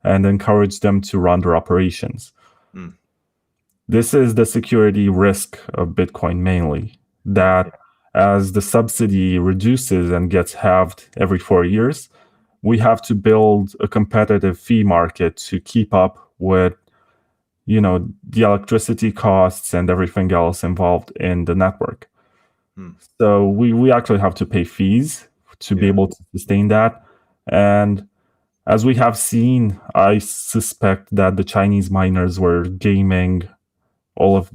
and encourage them to run their operations. This is the security risk of Bitcoin mainly, that as the subsidy reduces and gets halved every 4 years, we have to build a competitive fee market to keep up with, the electricity costs and everything else involved in the network. So we actually have to pay fees to be able to sustain that. And as we have seen, I suspect that the Chinese miners were gaming all of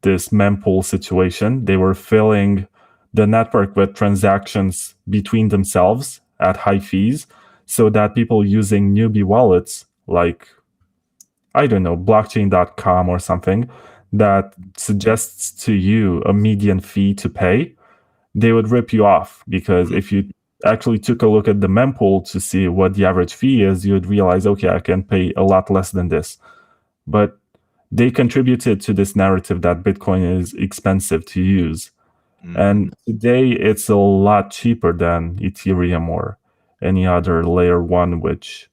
this mempool situation. They were filling the network with transactions between themselves at high fees so that people using newbie wallets like, I don't know, blockchain.com or something that suggests to you a median fee to pay, they would rip you off, because if you actually took a look at the mempool to see what the average fee is, you would realize, okay, I can pay a lot less than this. But they contributed to this narrative that Bitcoin is expensive to use. And today it's a lot cheaper than Ethereum or any other layer one, which,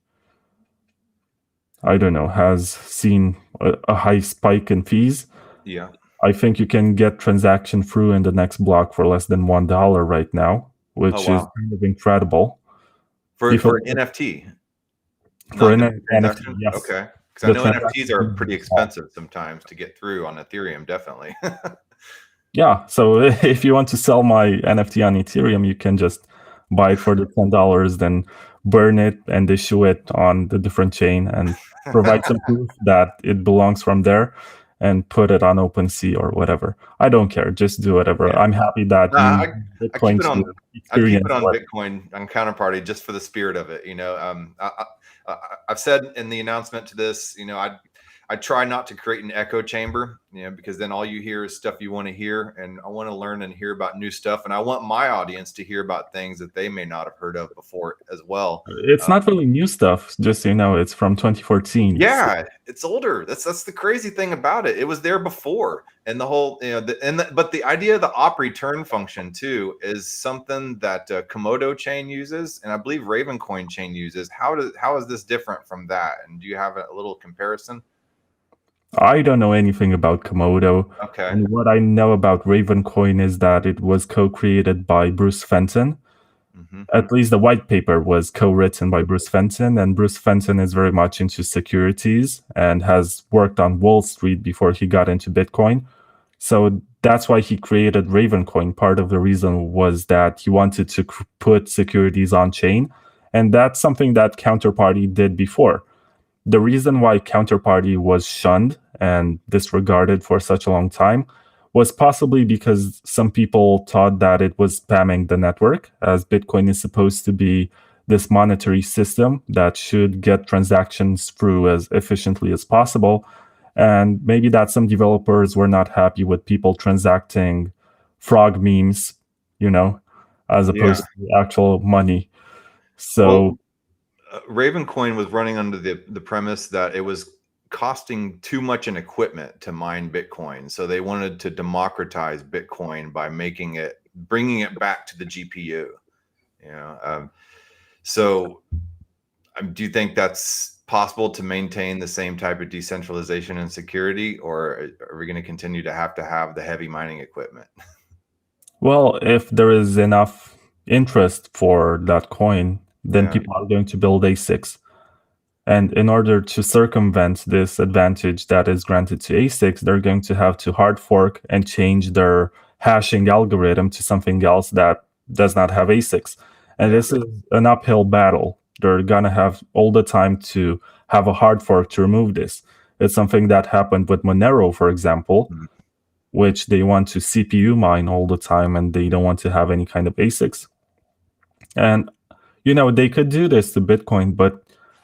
I don't know, has seen a high spike in fees. Yeah. I think you can get transaction through in the next block for less than $1 right now, which is kind of incredible. For NFT? For an NFT, yes. Okay. Because I know NFTs are pretty expensive sometimes to get through on Ethereum, definitely. Yeah, so if you want to sell my NFT on Ethereum, you can just buy it for the $10, then burn it and issue it on the different chain and provide some proof that it belongs from there and put it on OpenSea or whatever. I don't care. Just do whatever. I'm happy that I keep it on Bitcoin on Counterparty just for the spirit of it. I've said in the announcement to this, I try not to create an echo chamber, because then all you hear is stuff you want to hear, and I want to learn and hear about new stuff, and I want my audience to hear about things that they may not have heard of before as well. It's not really new stuff, just so you know. It's from 2014. Yeah, it's older. That's the crazy thing about it. It was there before, and the whole, but the idea of the op return function too is something that Komodo chain uses, and I believe Ravencoin chain uses. How is this different from that? And do you have a little comparison? I don't know anything about Komodo. Okay. And what I know about Ravencoin is that it was co-created by Bruce Fenton. At least the white paper was co-written by Bruce Fenton, and Bruce Fenton is very much into securities and has worked on Wall Street before he got into Bitcoin. So that's why he created Ravencoin. Part of the reason was that he wanted to put securities on chain, and that's something that Counterparty did before. The reason why Counterparty was shunned and disregarded for such a long time was possibly because some people thought that it was spamming the network, as Bitcoin is supposed to be this monetary system that should get transactions through as efficiently as possible. And maybe that some developers were not happy with people transacting frog memes, as opposed to actual money. So Ravencoin was running under the premise that it was costing too much in equipment to mine Bitcoin. So they wanted to democratize Bitcoin by bringing it back to the GPU. Do you think that's possible to maintain the same type of decentralization and security, or are we going to continue to have the heavy mining equipment? Well, if there is enough interest for that coin, then people are going to build ASICs. And in order to circumvent this advantage that is granted to ASICs, they're going to have to hard fork and change their hashing algorithm to something else that does not have ASICs. And this is an uphill battle. They're going to have all the time to have a hard fork to remove this. It's something that happened with Monero, for example, which they want to CPU mine all the time, and they don't want to have any kind of ASICs. And they could do this to Bitcoin, but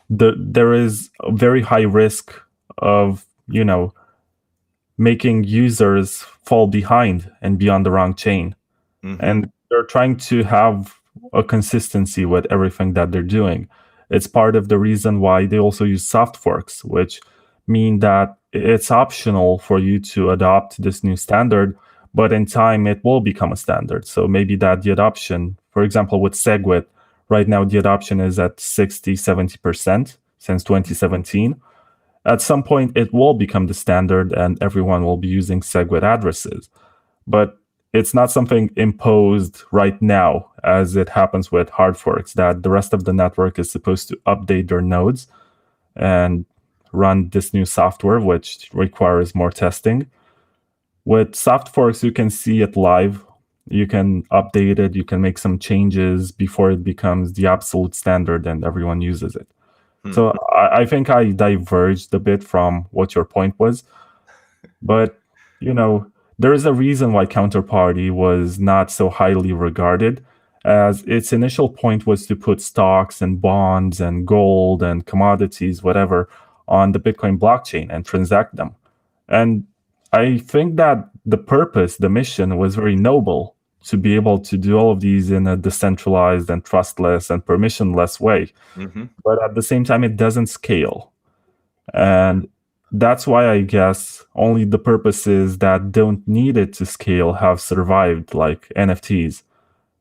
there is a very high risk of, making users fall behind and be on the wrong chain. Mhm. And they're trying to have a consistency with everything that they're doing. It's part of the reason why they also use soft forks, which mean that it's optional for you to adopt this new standard, but in time it will become a standard. So maybe that the adoption, for example, with SegWit, right now the adoption is at 60-70% since 2017. At some point it will become the standard and everyone will be using SegWit addresses. But it's not something imposed right now, as it happens with hard forks, that the rest of the network is supposed to update their nodes and run this new software, which requires more testing. With soft forks, you can see it live. You can update it. You can make some changes before it becomes the absolute standard and everyone uses it. So I think I diverged a bit from what your point was. But, there is a reason why Counterparty was not so highly regarded, as its initial point was to put stocks and bonds and gold and commodities, whatever, on the Bitcoin blockchain and transact them. And I think that the purpose, the mission was very noble, to be able to do all of these in a decentralized and trustless and permissionless way. Mhm. But at the same time, it doesn't scale. And that's why I guess only the purposes that don't need it to scale have survived, like NFTs.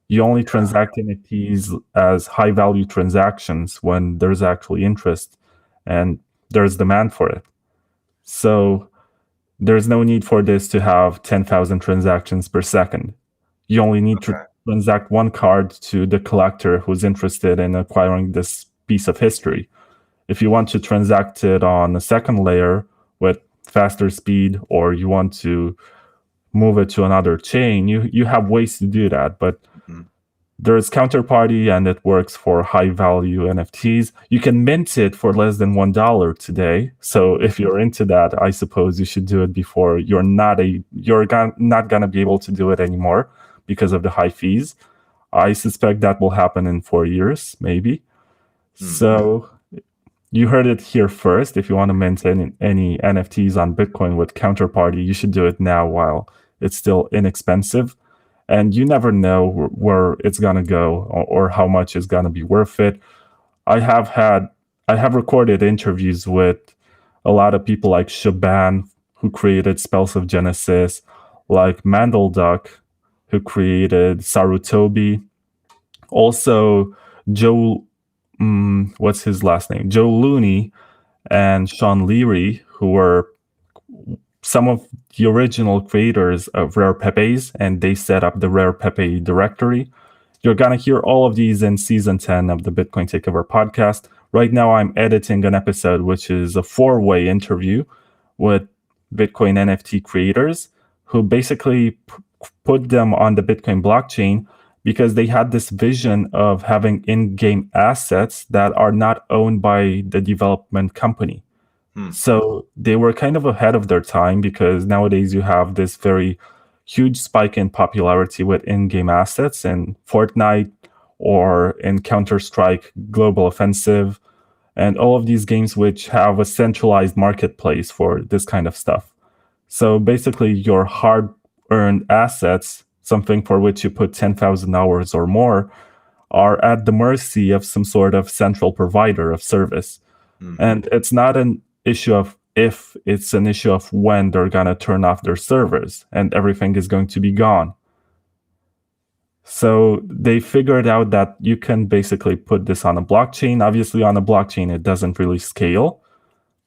You only transact NFTs as high value transactions when there's actually interest and there's demand for it. So there's no need for this to have 10,000 transactions per second. You only need to transact one card to the collector who's interested in acquiring this piece of history. If you want to transact it on a second layer with faster speed, or you want to move it to another chain, you have ways to do that. But there's Counterparty, and it works for high value NFTs. You can mint it for less than $1 today. So if you're into that, I suppose you should do it before you're not gonna be able to do it anymore because of the high fees. I suspect that will happen in 4 years, maybe. So you heard it here first. If you want to mint any NFTs on Bitcoin with Counterparty, you should do it now while it's still inexpensive. And you never know where it's going to go, or how much is going to be worth it. I have recorded interviews with a lot of people like Shaban, who created Spells of Genesis, like Mandelduck, who created Sarutobi. Also, Joe, what's his last name? Joe Looney and Sean Leary, who were some of the original creators of Rare Pepes, and they set up the Rare Pepe directory. You're going to hear all of these in season 10 of the Bitcoin Takeover podcast. Right now, I'm editing an episode, which is a 4-way interview with Bitcoin NFT creators, who basically put them on the Bitcoin blockchain because they had this vision of having in-game assets that are not owned by the development company. So they were kind of ahead of their time, because nowadays you have this very huge spike in popularity with in-game assets in Fortnite or in Counter-Strike Global Offensive, and all of these games which have a centralized marketplace for this kind of stuff. So basically your hard-earned assets, something for which you put 10,000 hours or more, are at the mercy of some sort of central provider of service. And it's not an issue of if, it's an issue of when they're going to turn off their servers and everything is going to be gone. So they figured out that you can basically put this on a blockchain. Obviously, on a blockchain, it doesn't really scale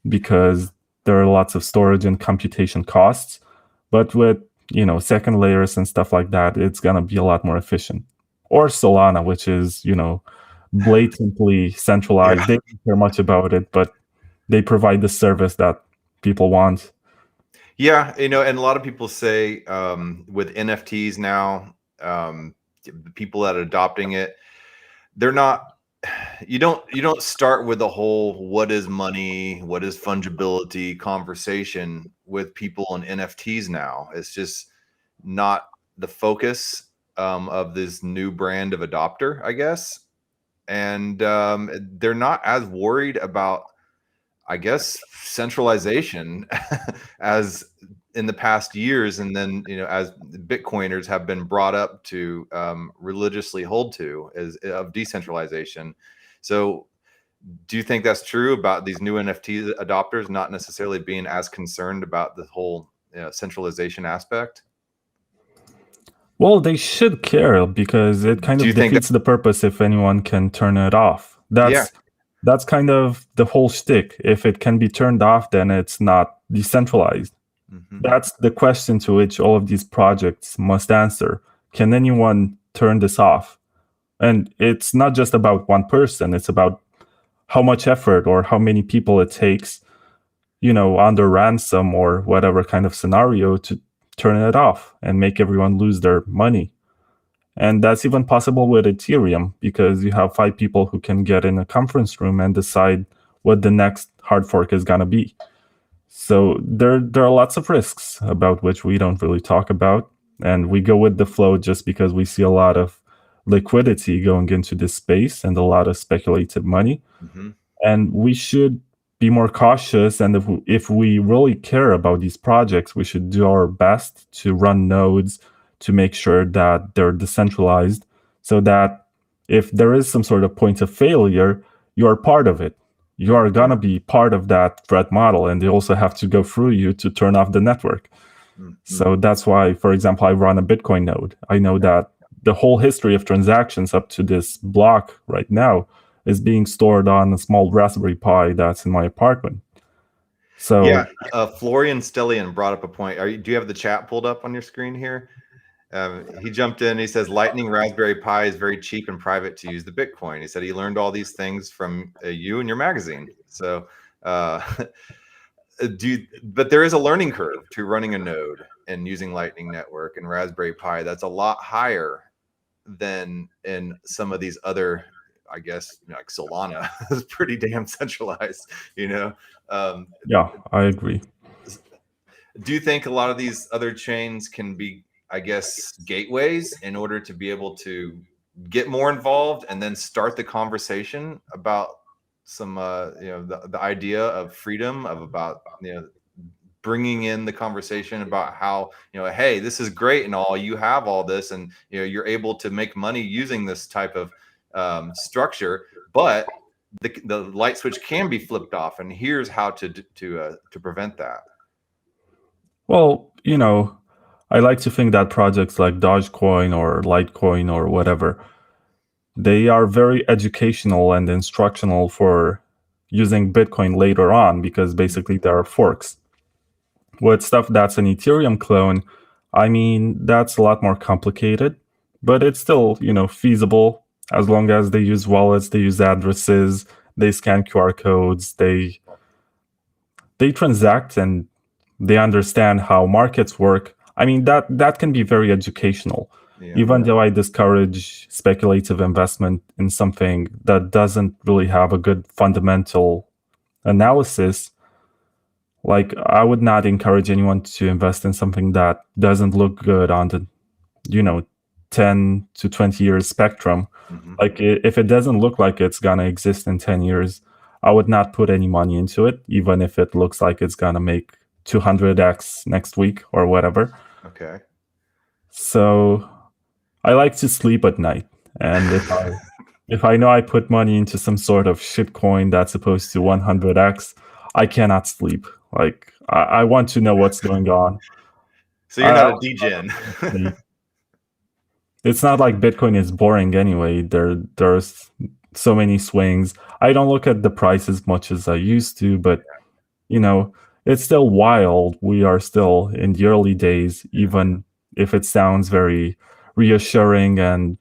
because there are lots of storage and computation costs. But with, second layers and stuff like that, it's going to be a lot more efficient. Or Solana, which is, blatantly centralized. They don't care much about it, but they provide the service that people want. Yeah, and a lot of people say with NFTs now, people that are adopting it, they're not. You don't start with the whole what is money, what is fungibility conversation with people on NFTs now. It's just not the focus of this new brand of adopter, I guess. and they're not as worried about, I guess, centralization as in the past years. And then, as Bitcoiners have been brought up to religiously hold to is of decentralization. So do you think that's true about these new NFT adopters not necessarily being as concerned about the whole centralization aspect? Well, they should care because it kind Do of you think defeats the purpose if anyone can turn it off. That's kind of the whole shtick. If it can be turned off, then it's not decentralized. That's the question to which all of these projects must answer. Can anyone turn this off? And it's not just about one person. It's about how much effort or how many people it takes, under ransom or whatever kind of scenario to turn it off and make everyone lose their money. And that's even possible with Ethereum because you have 5 people who can get in a conference room and decide what the next hard fork is going to be. So there are lots of risks about which we don't really talk about. And we go with the flow just because we see a lot of liquidity going into this space and a lot of speculative money. And we should be more cautious. And if we really care about these projects, we should do our best to run nodes to make sure that they're decentralized so that if there is some sort of point of failure, you are part of it. You are going to be part of that threat model, and they also have to go through you to turn off the network. So that's why, for example, I run a Bitcoin node. I know that the whole history of transactions up to this block right now is being stored on a small Raspberry Pi that's in my apartment. So yeah, Florian Stellian brought up a point. Do you have the chat pulled up on your screen here? He jumped in. He says Lightning Raspberry Pi is very cheap and private to use the Bitcoin. He said he learned all these things from you and your magazine. So, but there is a learning curve to running a node and using Lightning Network and Raspberry Pi. That's a lot higher than in some of these other, I guess, like Solana is pretty damn centralized. Yeah, I agree. Do you think a lot of these other chains can be, I guess, gateways in order to be able to get more involved and then start the conversation about some, the idea of freedom, about bringing in the conversation about how, hey, this is great and all, you have all this, and you're able to make money using this type of structure, but the light switch can be flipped off, and here's how to prevent that. Well, I like to think that projects like Dogecoin or Litecoin or whatever, they are very educational and instructional for using Bitcoin later on because basically there are forks. With stuff that's an Ethereum clone, I mean, that's a lot more complicated, but it's still, feasible as long as they use wallets, they use addresses, they scan QR codes, they transact, and they understand how markets work. I mean, that can be very educational, even though I discourage speculative investment in something that doesn't really have a good fundamental analysis. Like, I would not encourage anyone to invest in something that doesn't look good on the, 10 to 20 years spectrum. Like, if it doesn't look like it's gonna exist in 10 years, I would not put any money into it, even if it looks like it's gonna make 200x next week or whatever. Okay. So I like to sleep at night, and if I know I put money into some sort of shit coin that's supposed to 100x, I cannot sleep. Like, I want to know what's going on. So you're not a degen. It's not like Bitcoin is boring anyway. There's so many swings. I don't look at the price as much as I used to, but it's still wild. We are still in the early days, even if it sounds very reassuring, and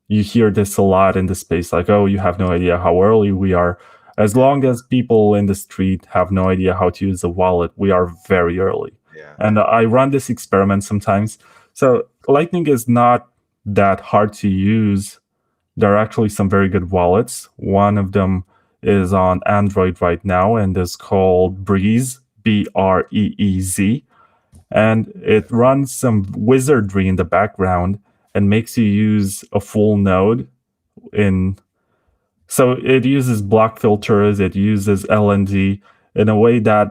you hear this a lot in the space, like, oh, you have no idea how early we are. As long as people in the street have no idea how to use a wallet, we are very early. And I run this experiment sometimes. So Lightning is not that hard to use. There are actually some very good wallets. One of them is on Android right now and is called Breeze, Breez. And it runs some wizardry in the background and makes you use a full node in So it uses block filters, it uses LND in a way that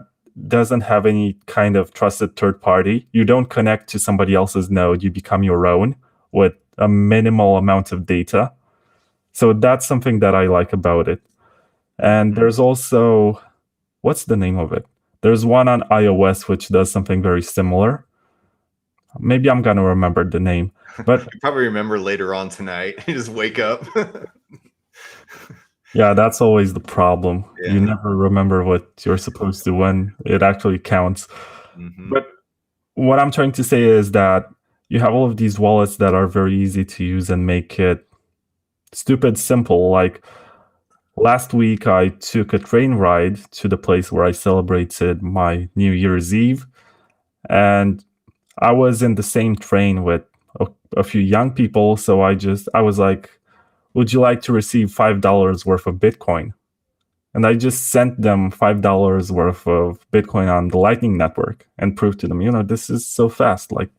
doesn't have any kind of trusted third party. You don't connect to somebody else's node, you become your own with a minimal amount of data. So that's something that I like about it. And there's also, what's the name of it? There's one on iOS which does something very similar. Maybe I'm going to remember the name. But you probably remember later on tonight. You just wake up. Yeah, that's always the problem. Yeah. You never remember what you're supposed to when it actually counts. But what I'm trying to say is that you have all of these wallets that are very easy to use and make it stupid simple. Like last week, I took a train ride to the place where I celebrated my New Year's Eve. And I was in the same train with a few young people. So I was like, would you like to receive $5 worth of Bitcoin? And I just sent them $5 worth of Bitcoin on the Lightning Network and proved to them, this is so fast. Like,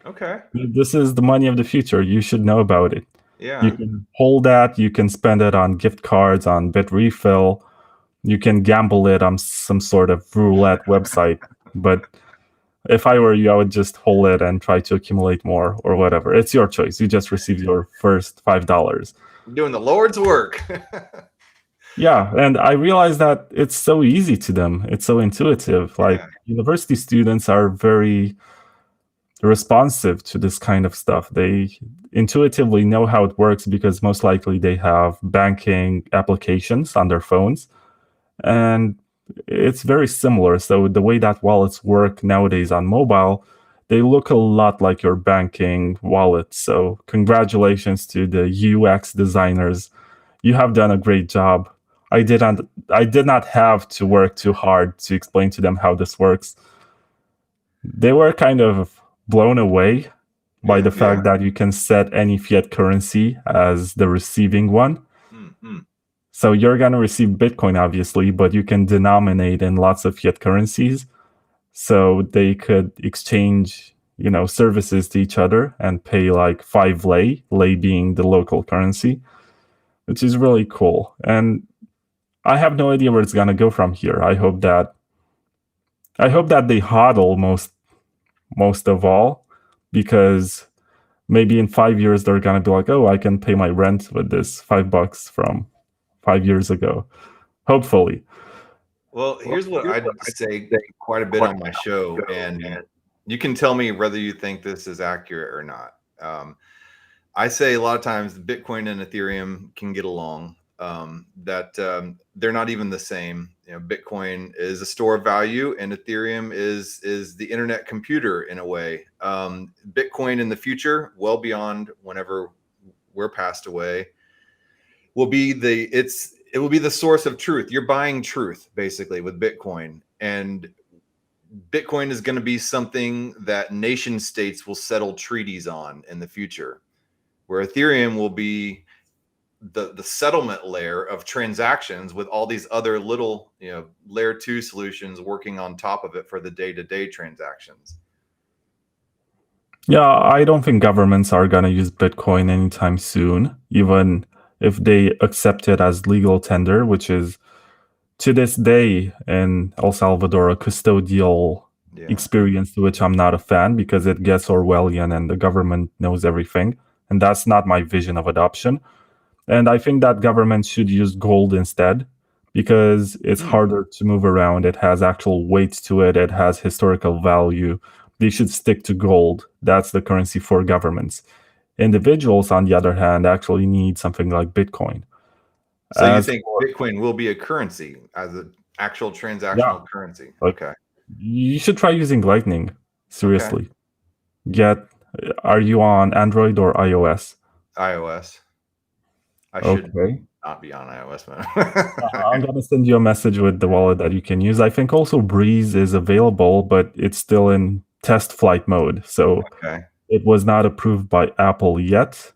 okay, this is the money of the future. You should know about it. Yeah. You can hold that. You can spend it on gift cards, on Bitrefill. You can gamble it on some sort of roulette website. But if I were you, I would just hold it and try to accumulate more or whatever. It's your choice. You just received your first $5. Doing the Lord's work. Yeah, and I realized that it's so easy to them. It's so intuitive. Like university students are very responsive to this kind of stuff. They intuitively know how it works because most likely they have banking applications on their phones. And it's very similar. So the way that wallets work nowadays on mobile, they look a lot like your banking wallet. So congratulations to the UX designers. You have done a great job. I did not have to work too hard to explain to them how this works. They were kind of blown away by the fact that you can set any fiat currency as the receiving one. So you're going to receive Bitcoin, obviously, but you can denominate in lots of fiat currencies. So they could exchange, services to each other and pay like 5 lei being the local currency, which is really cool. And I have no idea where it's going to go from here. I hope that they hodl most of all, because maybe in 5 years they're going to be like, oh, I can pay my rent with this $5 from 5 years ago. Hopefully. Well, here's what I'd say quite a bit on my show, and you can tell me whether you think this is accurate or not. I say a lot of times Bitcoin and Ethereum can get along, that they're not even the same. Bitcoin is a store of value and Ethereum is the internet computer in a way. Bitcoin in the future, well beyond whenever we're passed away, will be it will be the source of truth. You're buying truth basically with Bitcoin, and Bitcoin is going to be something that nation states will settle treaties on in the future, where Ethereum will be the settlement layer of transactions with all these other little, layer 2 solutions working on top of it for the day-to-day transactions. Yeah, I don't think governments are going to use Bitcoin anytime soon, even if they accept it as legal tender, which is to this day in El Salvador a custodial experience to which I'm not a fan, because it gets Orwellian and the government knows everything. And that's not my vision of adoption. And I think that government should use gold instead, because it's harder to move around. It has actual weight to it. It has historical value. They should stick to gold. That's the currency for governments. Individuals, on the other hand, actually need something like Bitcoin. So you think Bitcoin will be a currency as an actual transactional currency? Okay. You should try using Lightning. Seriously. Okay. Are you on Android or iOS? iOS. I should not be on iOS, man. I'm going to send you a message with the wallet that you can use. I think also Breeze is available, but it's still in test flight mode. So it was not approved by Apple yet.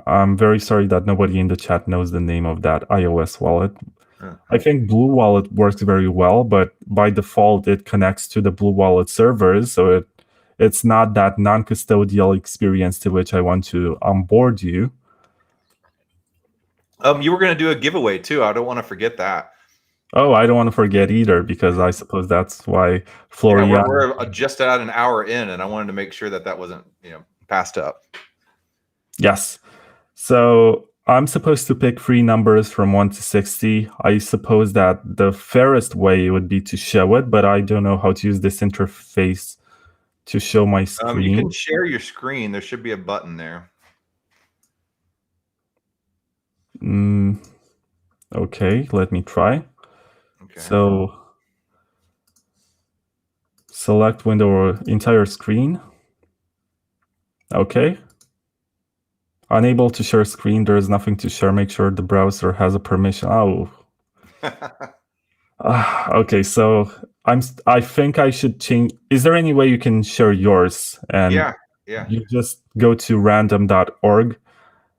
I'm very sorry that nobody in the chat knows the name of that iOS wallet. I think Blue Wallet works very well, but by default, it connects to the Blue Wallet servers. So it's not that non-custodial experience to which I want to onboard you. You were going to do a giveaway too. I don't want to forget that. Oh, I don't want to forget either, because I suppose that's why Yeah, Florian. we're just at an hour in, and I wanted to make sure that wasn't passed up. Yes. So I'm supposed to pick 3 numbers from 1 to 60. I suppose that the fairest way would be to show it, but I don't know how to use this interface to show my screen. You can share your screen. There should be a button there. Okay, let me try. Okay. So select window or entire screen. Okay. Unable to share screen. There is nothing to share. Make sure the browser has a permission. Oh. Okay, so I think I should change. Is there any way you can share yours? And yeah. You just go to random.org.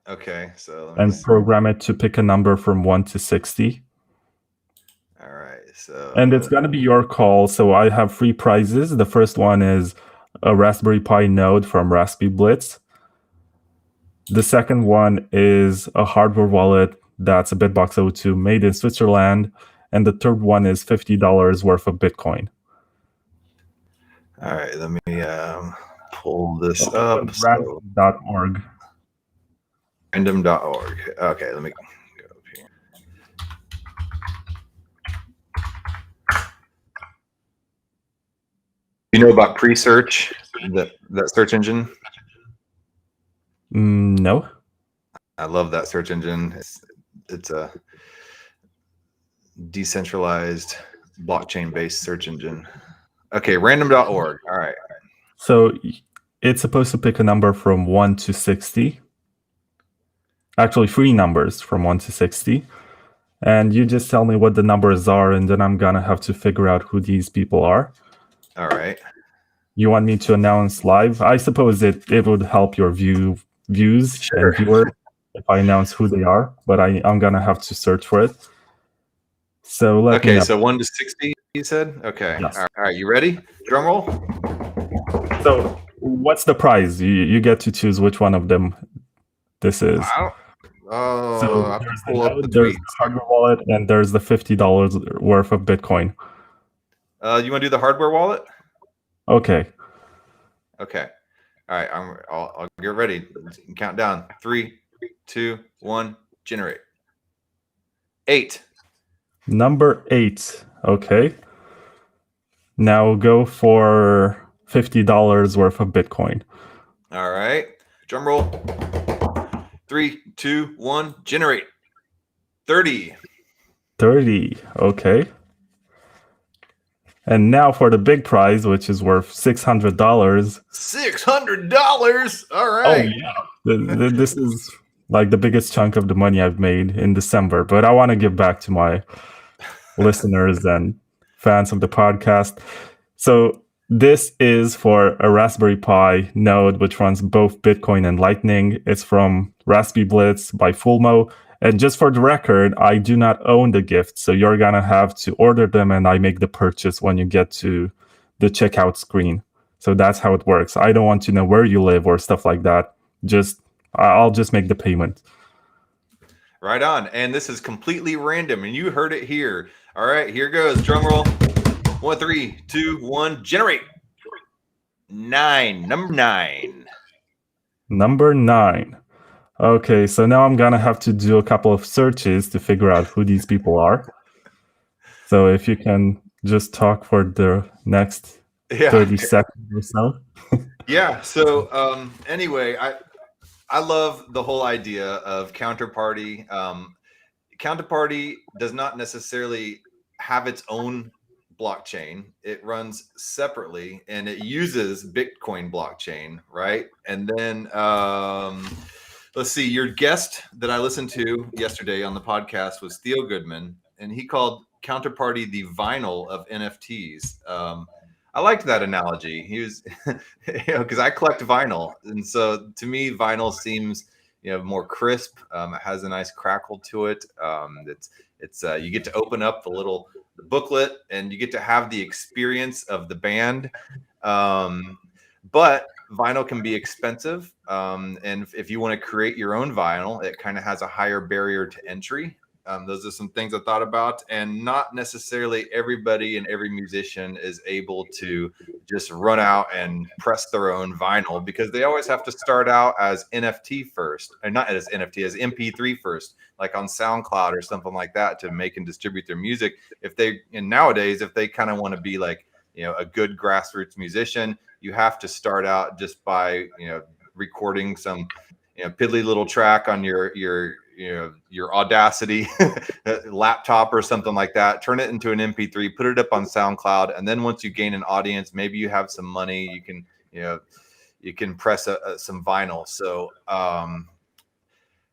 Okay, so and program it to pick a number from 1 to 60. All right, so and it's gonna be your call. So I have 3 prizes. The first one is a Raspberry Pi Node from Raspberry Blitz. The second one is a hardware wallet that's a Bitbox O2 made in Switzerland. And the third one is $50 worth of Bitcoin. All right, let me pull this up. Random.org. Random.org. Okay, let me go up here. You know about pre-search, that search engine? No. I love that search engine. It's a decentralized blockchain-based search engine. Okay, random.org. All right. So it's supposed to pick a number from 1 to 60. Actually, 3 numbers from 1 to 60. And you just tell me what the numbers are, and then I'm gonna have to figure out who these people are. All right. You want me to announce live? I suppose it would help your views Sure. and viewers if I announce who they are, but I'm gonna have to search for it. So okay, so 1 to 60, you said? Okay. Yes. All right, you ready? Drum roll. So what's the prize? You get to choose which one of them this is. So there's the node, there's the hardware wallet, and there's the $50 worth of Bitcoin. You want to do the hardware wallet? Okay. Okay. All right. I'll get ready. Count down. 3, 2, 1. Generate. 8. Number 8. Okay. Now go for $50 worth of Bitcoin. All right. Drum roll. 3, 2, 1. Generate. 30. 30. Okay. And now for the big prize, which is worth $600. $600. All right. Oh yeah. This is like the biggest chunk of the money I've made in December, but I want to give back to my listeners and fans of the podcast. So this is for a Raspberry Pi node, which runs both Bitcoin and Lightning. It's from Raspberry Blitz by Fulmo. And just for the record, I do not own the gift, so you're going to have to order them, and I make the purchase when you get to the checkout screen. So that's how it works. I don't want to know where you live or stuff like that. I'll just make the payment. Right on. And this is completely random, and you heard it here. All right, here goes. Drum roll. 1, 3, 2, 1. Generate. 9. Number 9. Number 9. Okay, so now I'm gonna have to do a couple of searches to figure out who these people are. So if you can just talk for the next 30 seconds or so. Yeah. So anyway, I love the whole idea of counterparty. Counterparty does not necessarily have its own blockchain. It runs separately, and it uses Bitcoin blockchain, right? And then let's see, your guest that I listened to yesterday on the podcast was Theo Goodman, and he called Counterparty the vinyl of NFTs. I liked that analogy. He was, because I collect vinyl, and so to me, vinyl seems more crisp. It has a nice crackle to it. It's you get to open up the booklet, and you get to have the experience of the band. But vinyl can be expensive. And if you want to create your own vinyl, it kind of has a higher barrier to entry. Those are some things I thought about, and not necessarily everybody and every musician is able to just run out and press their own vinyl, because they always have to start out as NFT first, and not as NFT, as MP3 first, like on SoundCloud or something like that, to make and distribute their music. And nowadays, if they kind of want to be like, a good grassroots musician, you have to start out just by, recording some, piddly little track on your Audacity laptop or something like that, turn it into an MP3, put it up on SoundCloud, and then once you gain an audience, maybe you have some money, you can press some vinyl. So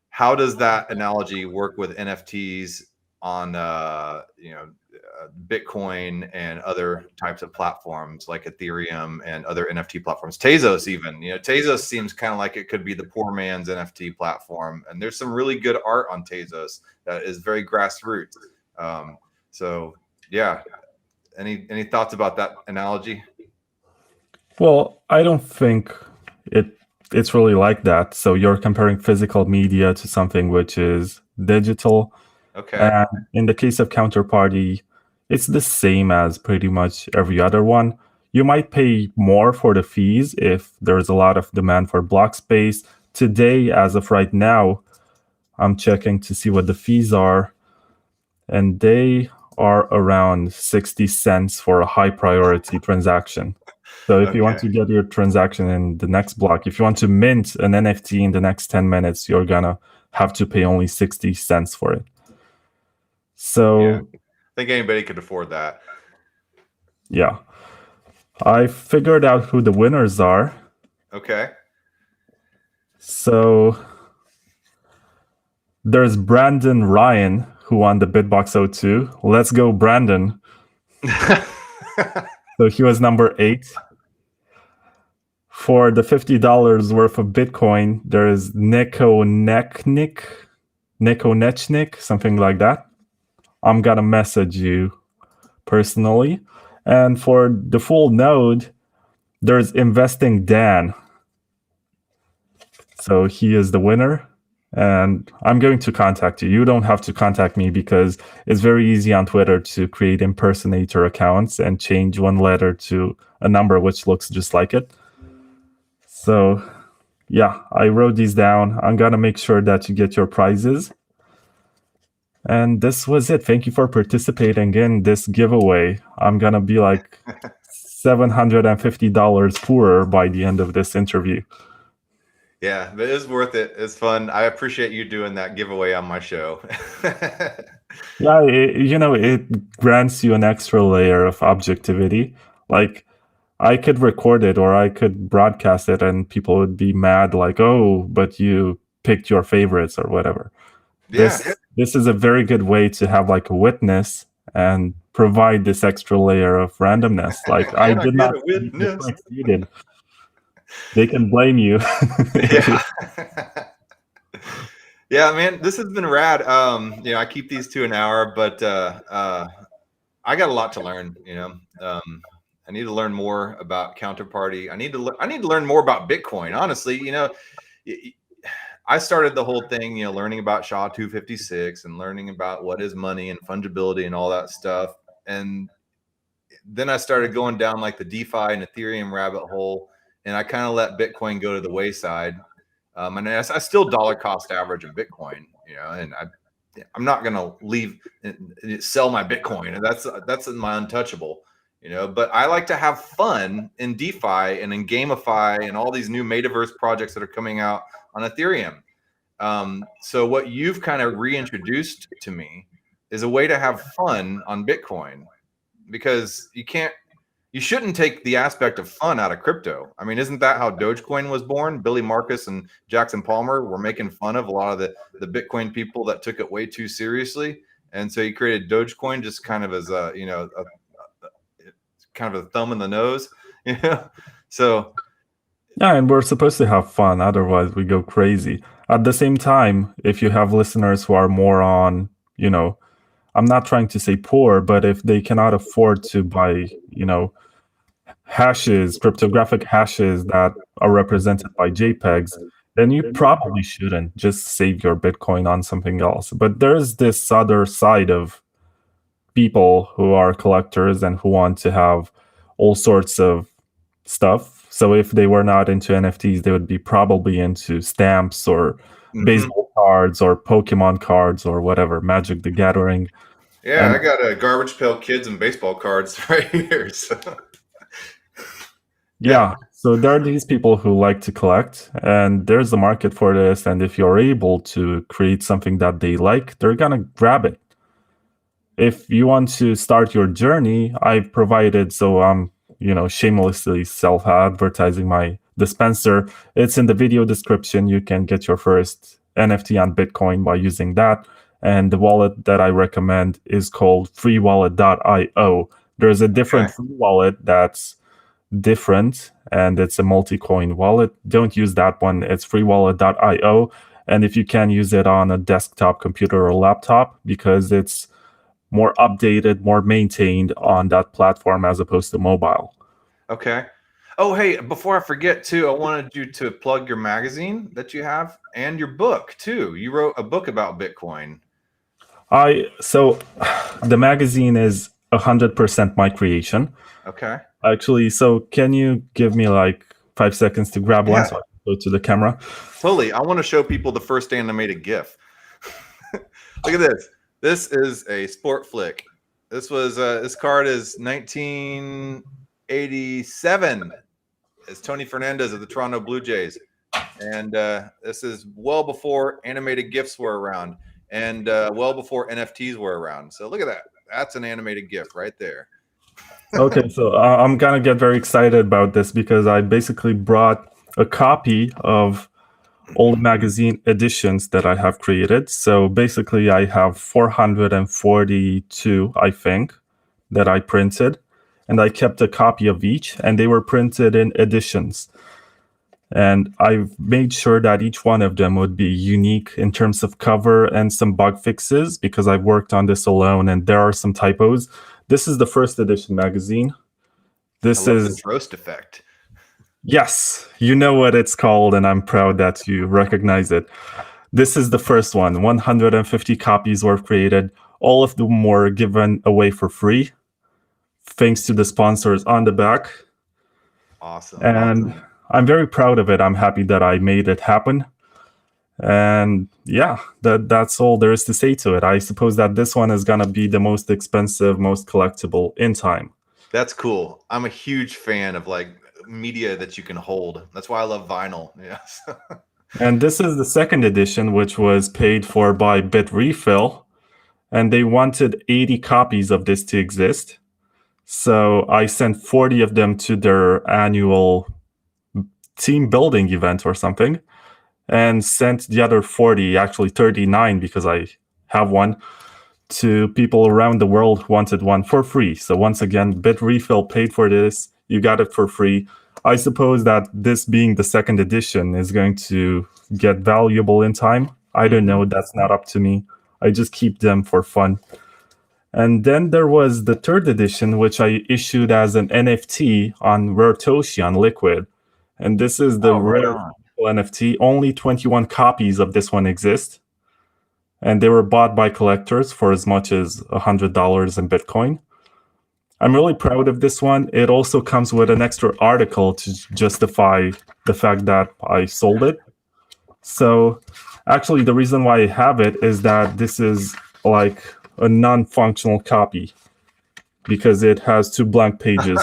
how does that analogy work with NFTs on Bitcoin and other types of platforms like Ethereum and other NFT platforms? Tezos even, Tezos seems kind of like it could be the poor man's NFT platform. And there's some really good art on Tezos that is very grassroots. So yeah, any thoughts about that analogy? Well, I don't think it's really like that. So you're comparing physical media to something which is digital. Okay. And in the case of Counterparty, it's the same as pretty much every other one. You might pay more for the fees if there's a lot of demand for block space. Today, as of right now, I'm checking to see what the fees are, and they are around 60 cents for a high priority transaction. So if you want to get your transaction in the next block, if you want to mint an NFT in the next 10 minutes, you're gonna have to pay only 60 cents for it. So yeah. I think anybody could afford that. Yeah. I figured out who the winners are. Okay. So there's Brandon Ryan, who won the Bitbox 02. Let's go, Brandon. So he was number 8. For the $50 worth of Bitcoin, there's Neko Nechnik, something like that. I'm gonna message you personally. And for the full node, there's Investing Dan. So he is the winner. And I'm going to contact you. You don't have to contact me, because it's very easy on Twitter to create impersonator accounts and change one letter to a number which looks just like it. So yeah, I wrote these down. I'm gonna make sure that you get your prizes. And this was it. Thank you for participating in this giveaway. I'm going to be like $750 poorer by the end of this interview. Yeah, but it is worth it. It's fun. I appreciate you doing that giveaway on my show. Yeah, it grants you an extra layer of objectivity. Like, I could record it or I could broadcast it and people would be mad, like, oh, but you picked your favorites or whatever. Yeah. This is a very good way to have like a witness and provide this extra layer of randomness. Like, I did not witness. They can blame you. Yeah. Yeah, man, this has been rad. I keep these to an hour, but I got a lot to learn. I need to learn more about Counterparty. I need to learn more about Bitcoin. Honestly, I started the whole thing, learning about SHA-256 and learning about what is money and fungibility and all that stuff. And then I started going down like the DeFi and Ethereum rabbit hole, and I kind of let Bitcoin go to the wayside. And I still dollar cost average in Bitcoin, and I'm not going to leave and sell my Bitcoin. That's my untouchable, but I like to have fun in DeFi and in GameFi and all these new metaverse projects that are coming out on Ethereum. So what you've kind of reintroduced to me is a way to have fun on Bitcoin, because you shouldn't take the aspect of fun out of crypto. I mean, isn't that how Dogecoin was born? Billy Marcus and Jackson Palmer were making fun of a lot of the Bitcoin people that took it way too seriously. And so he created Dogecoin just kind of as a kind of a thumb in the nose, So yeah, and we're supposed to have fun, otherwise we go crazy. At the same time, if you have listeners who are more on, I'm not trying to say poor, but if they cannot afford to buy, hashes, cryptographic hashes that are represented by JPEGs, then you probably shouldn't just save your Bitcoin on something else. But there's this other side of people who are collectors and who want to have all sorts of stuff. So if they were not into NFTs, they would be probably into stamps or baseball cards or Pokemon cards or whatever, Magic the Gathering. Yeah, and I got a Garbage Pail Kids and baseball cards right here. So. Yeah, so there are these people who like to collect, and there's a market for this. And if you're able to create something that they like, they're gonna grab it. If you want to start your journey, I've provided, so I'm shamelessly self-advertising my dispenser. It's in the video description. You can get your first NFT on Bitcoin by using that. And the wallet that I recommend is called freewallet.io. There's a different free wallet that's different, and it's a multi-coin wallet. Don't use that one. It's freewallet.io. And if you can, use it on a desktop computer or laptop, because it's more updated, more maintained on that platform as opposed to mobile. Okay. Oh, hey, before I forget too, I wanted you to plug your magazine that you have and your book too. You wrote a book about Bitcoin. So the magazine is 100% my creation. Okay. Actually, so can you give me like 5 seconds to grab one so I can go to the camera? Totally. I want to show people the first animated GIF. Look at this. This is a sport flick. This was this card is 1987. It's Tony Fernandez of the Toronto Blue Jays, and this is well before animated GIFs were around, and well before NFTs were around. So look at that. That's an animated GIF right there. Okay, so I'm gonna get very excited about this because I basically brought a copy of all magazine editions that I have created. So basically I have 442, I think, that I printed, and I kept a copy of each, and they were printed in editions. And I've made sure that each one of them would be unique in terms of cover and some bug fixes, because I've worked on this alone and there are some typos. This is the first edition magazine. This is the roast effect. Yes, you know what it's called, and I'm proud that you recognize it. This is the first one. 150 copies were created. All of them were given away for free, thanks to the sponsors on the back. Awesome. And I'm very proud of it. I'm happy that I made it happen. And yeah, that's all there is to say to it. I suppose that this one is going to be the most expensive, most collectible in time. That's cool. I'm a huge fan of like media that you can hold. That's why I love vinyl. Yes. And this is the second edition, which was paid for by Bitrefill, and they wanted 80 copies of this to exist. So I sent 40 of them to their annual team building event or something, and sent the other 40, actually 39, because I have one, to people around the world who wanted one for free. So once again, Bitrefill paid for this. You got it for free. I suppose that this being the second edition is going to get valuable in time. I don't know. That's not up to me. I just keep them for fun. And then there was the third edition, which I issued as an NFT on Raretoshi on Liquid. And this is the rare NFT. Only 21 copies of this one exist. And they were bought by collectors for as much as $100 in Bitcoin. I'm really proud of this one. It also comes with an extra article to justify the fact that I sold it. So actually, the reason why I have it is that this is like a non-functional copy because it has 2 blank pages.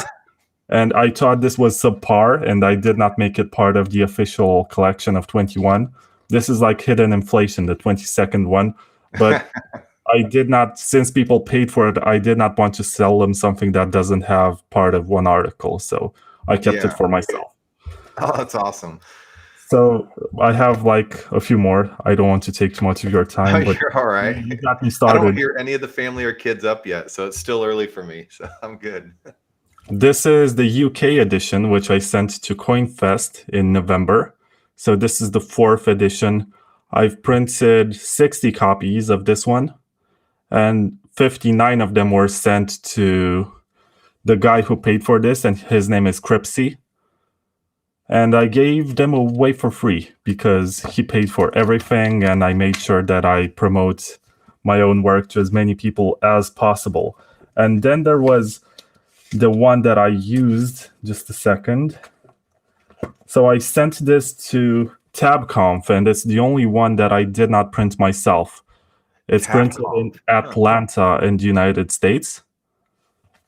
And I thought this was subpar, and I did not make it part of the official collection of 21. This is like hidden inflation, the 22nd one. But I did not, since people paid for it, I did not want to sell them something that doesn't have part of one article. So I kept it for myself. Oh, that's awesome. So I have like a few more. I don't want to take too much of your time. But you're all right. You got me started. I don't hear any of the family or kids up yet, so it's still early for me. So I'm good. This is the UK edition, which I sent to CoinFest in November. So this is the 4th edition. I've printed 60 copies of this one, and 59 of them were sent to the guy who paid for this, and his name is Cripsy. And I gave them away for free because he paid for everything, and I made sure that I promote my own work to as many people as possible. And then there was the one that I used, just a second. So I sent this to TabConf, and it's the only one that I did not print myself. It's printed in Atlanta in the United States.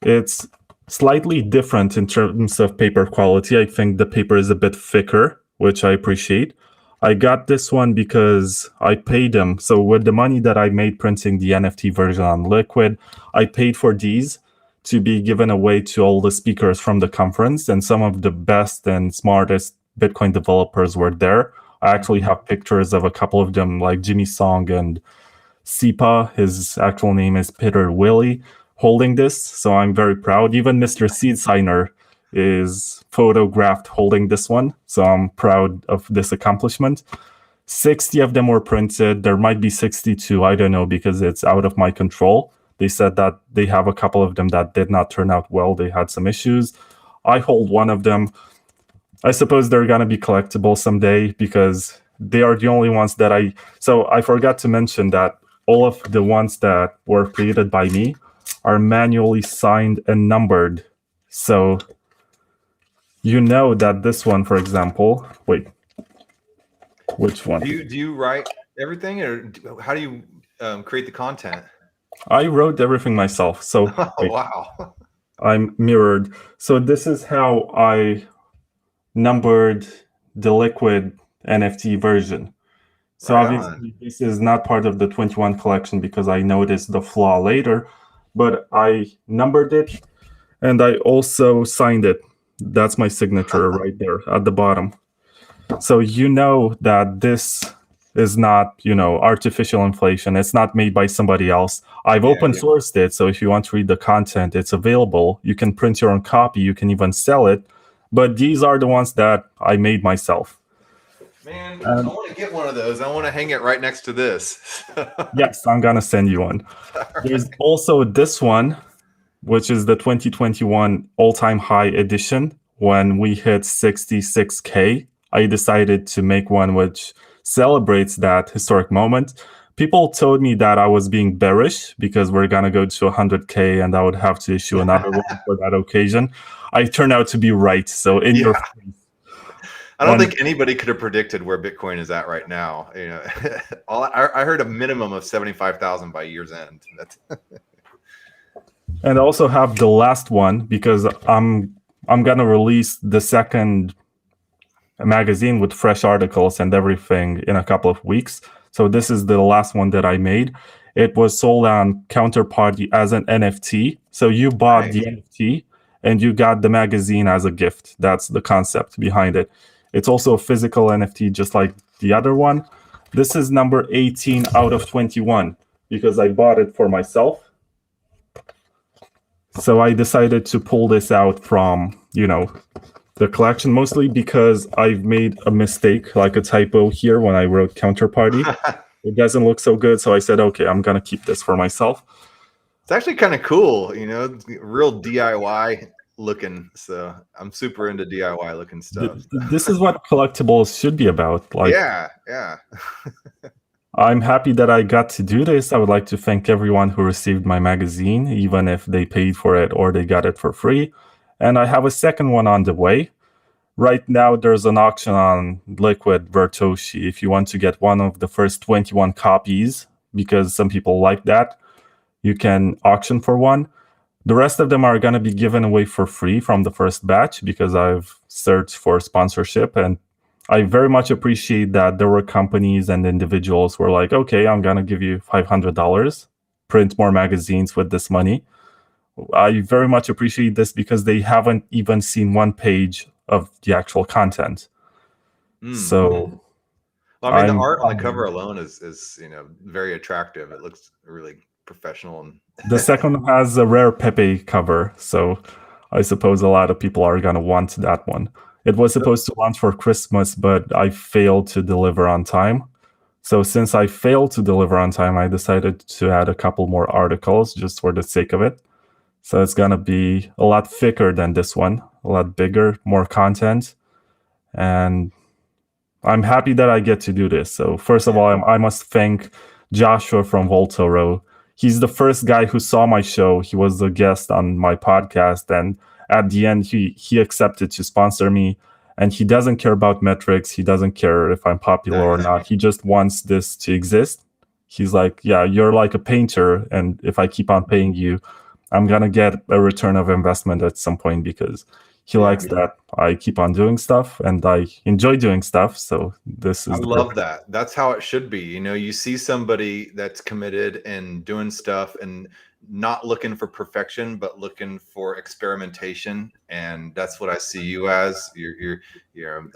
It's slightly different in terms of paper quality. I think the paper is a bit thicker, which I appreciate. I got this one because I paid them. So with the money that I made printing the NFT version on Liquid, I paid for these to be given away to all the speakers from the conference, and some of the best and smartest Bitcoin developers were there. I actually have pictures of a couple of them, like Jimmy Song and Sipa. His actual name is Peter Willie, holding this. So I'm very proud. Even Mr. Seed Signer is photographed holding this one. So I'm proud of this accomplishment. 60 of them were printed. There might be 62. I don't know, because it's out of my control. They said that they have a couple of them that did not turn out well. They had some issues. I hold one of them. I suppose they're going to be collectible someday because they are the only ones that So I forgot to mention that all of the ones that were created by me are manually signed and numbered. So you know that this one, for example, wait, which one? Do you write everything, or how do you create the content? I wrote everything myself. So wow. I'm mirrored. So this is how I numbered the Liquid NFT version. So Right obviously this is not part of the 21 collection because I noticed the flaw later, but I numbered it and I also signed it. That's my signature right there at the bottom. So you know that this is not, artificial inflation. It's not made by somebody else. I've open sourced it. So if you want to read the content, it's available. You can print your own copy. You can even sell it. But these are the ones that I made myself. Man, I want to get one of those. I want to hang it right next to this. Yes, I'm going to send you one. There's also this one, which is the 2021 all-time high edition. When we hit 66K, I decided to make one which celebrates that historic moment. People told me that I was being bearish because we're going to go to 100K and I would have to issue another one for that occasion. I turned out to be right. So in your face. I don't think anybody could have predicted where Bitcoin is at right now. I heard a minimum of 75,000 by year's end. And I also have the last one because I'm gonna release the second magazine with fresh articles and everything in a couple of weeks. So this is the last one that I made. It was sold on Counterparty as an NFT. So you bought the NFT and you got the magazine as a gift. That's the concept behind it. It's also a physical NFT, just like the other one. This is number 18 out of 21 because I bought it for myself. So I decided to pull this out from, the collection, mostly because I've made a mistake, like a typo here when I wrote Counterparty. It doesn't look so good. So I said, okay, I'm going to keep this for myself. It's actually kind of cool, real DIY looking. So I'm super into DIY looking stuff. This is what collectibles should be about. Like, yeah. I'm happy that I got to do this. I would like to thank everyone who received my magazine, even if they paid for it or they got it for free. And I have a second one on the way. Right now, there's an auction on Liquid Vertoshi. If you want to get one of the first 21 copies, because some people like that, you can auction for one. The rest of them are going to be given away for free from the first batch because I've searched for sponsorship. And I very much appreciate that there were companies and individuals who were like, okay, I'm going to give you $500, print more magazines with this money. I very much appreciate this because they haven't even seen one page of the actual content. So, well, I mean, the art on the cover alone is very attractive. It looks really professional. And the second one has a rare Pepe cover, so I suppose a lot of people are gonna want that one. It was supposed to launch for Christmas, but I failed to deliver on time. So since I failed to deliver on time, I decided to add a couple more articles just for the sake of it. So it's going to be a lot thicker than this one, a lot bigger, more content. And I'm happy that I get to do this. So first of all, I must thank Joshua from Voltoro. He's the first guy who saw my show. He was a guest on my podcast. And at the end, he accepted to sponsor me. And he doesn't care about metrics. He doesn't care if I'm popular or not. He just wants this to exist. He's like, yeah, you're like a painter. And if I keep on paying you, I'm going to get a return of investment at some point, because he likes that I keep on doing stuff and I enjoy doing stuff. So this is I love that. That's how it should be. You know, you see somebody that's committed and doing stuff and not looking for perfection, but looking for experimentation. And that's what I see you as. You're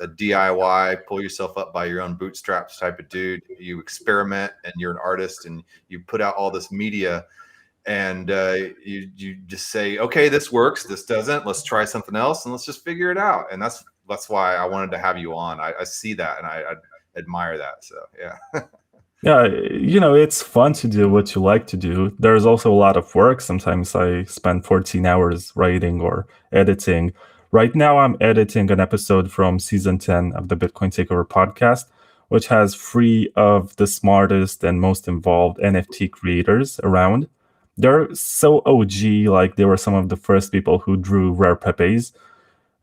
a DIY, pull yourself up by your own bootstraps type of dude. You experiment and you're an artist and you put out all this media. And you just say, okay, this works, this doesn't, let's try something else and let's just figure it out. And that's why I wanted to have you on. I see that and I admire that. So yeah. Yeah, you know, it's fun to do what you like to do. There's also a lot of work. Sometimes I spend 14 hours writing or editing. Right now I'm editing an episode from season 10 of the Bitcoin Takeover podcast, which has 3 of the smartest and most involved NFT creators around. They're so OG, like they were some of the first people who drew rare Pepes.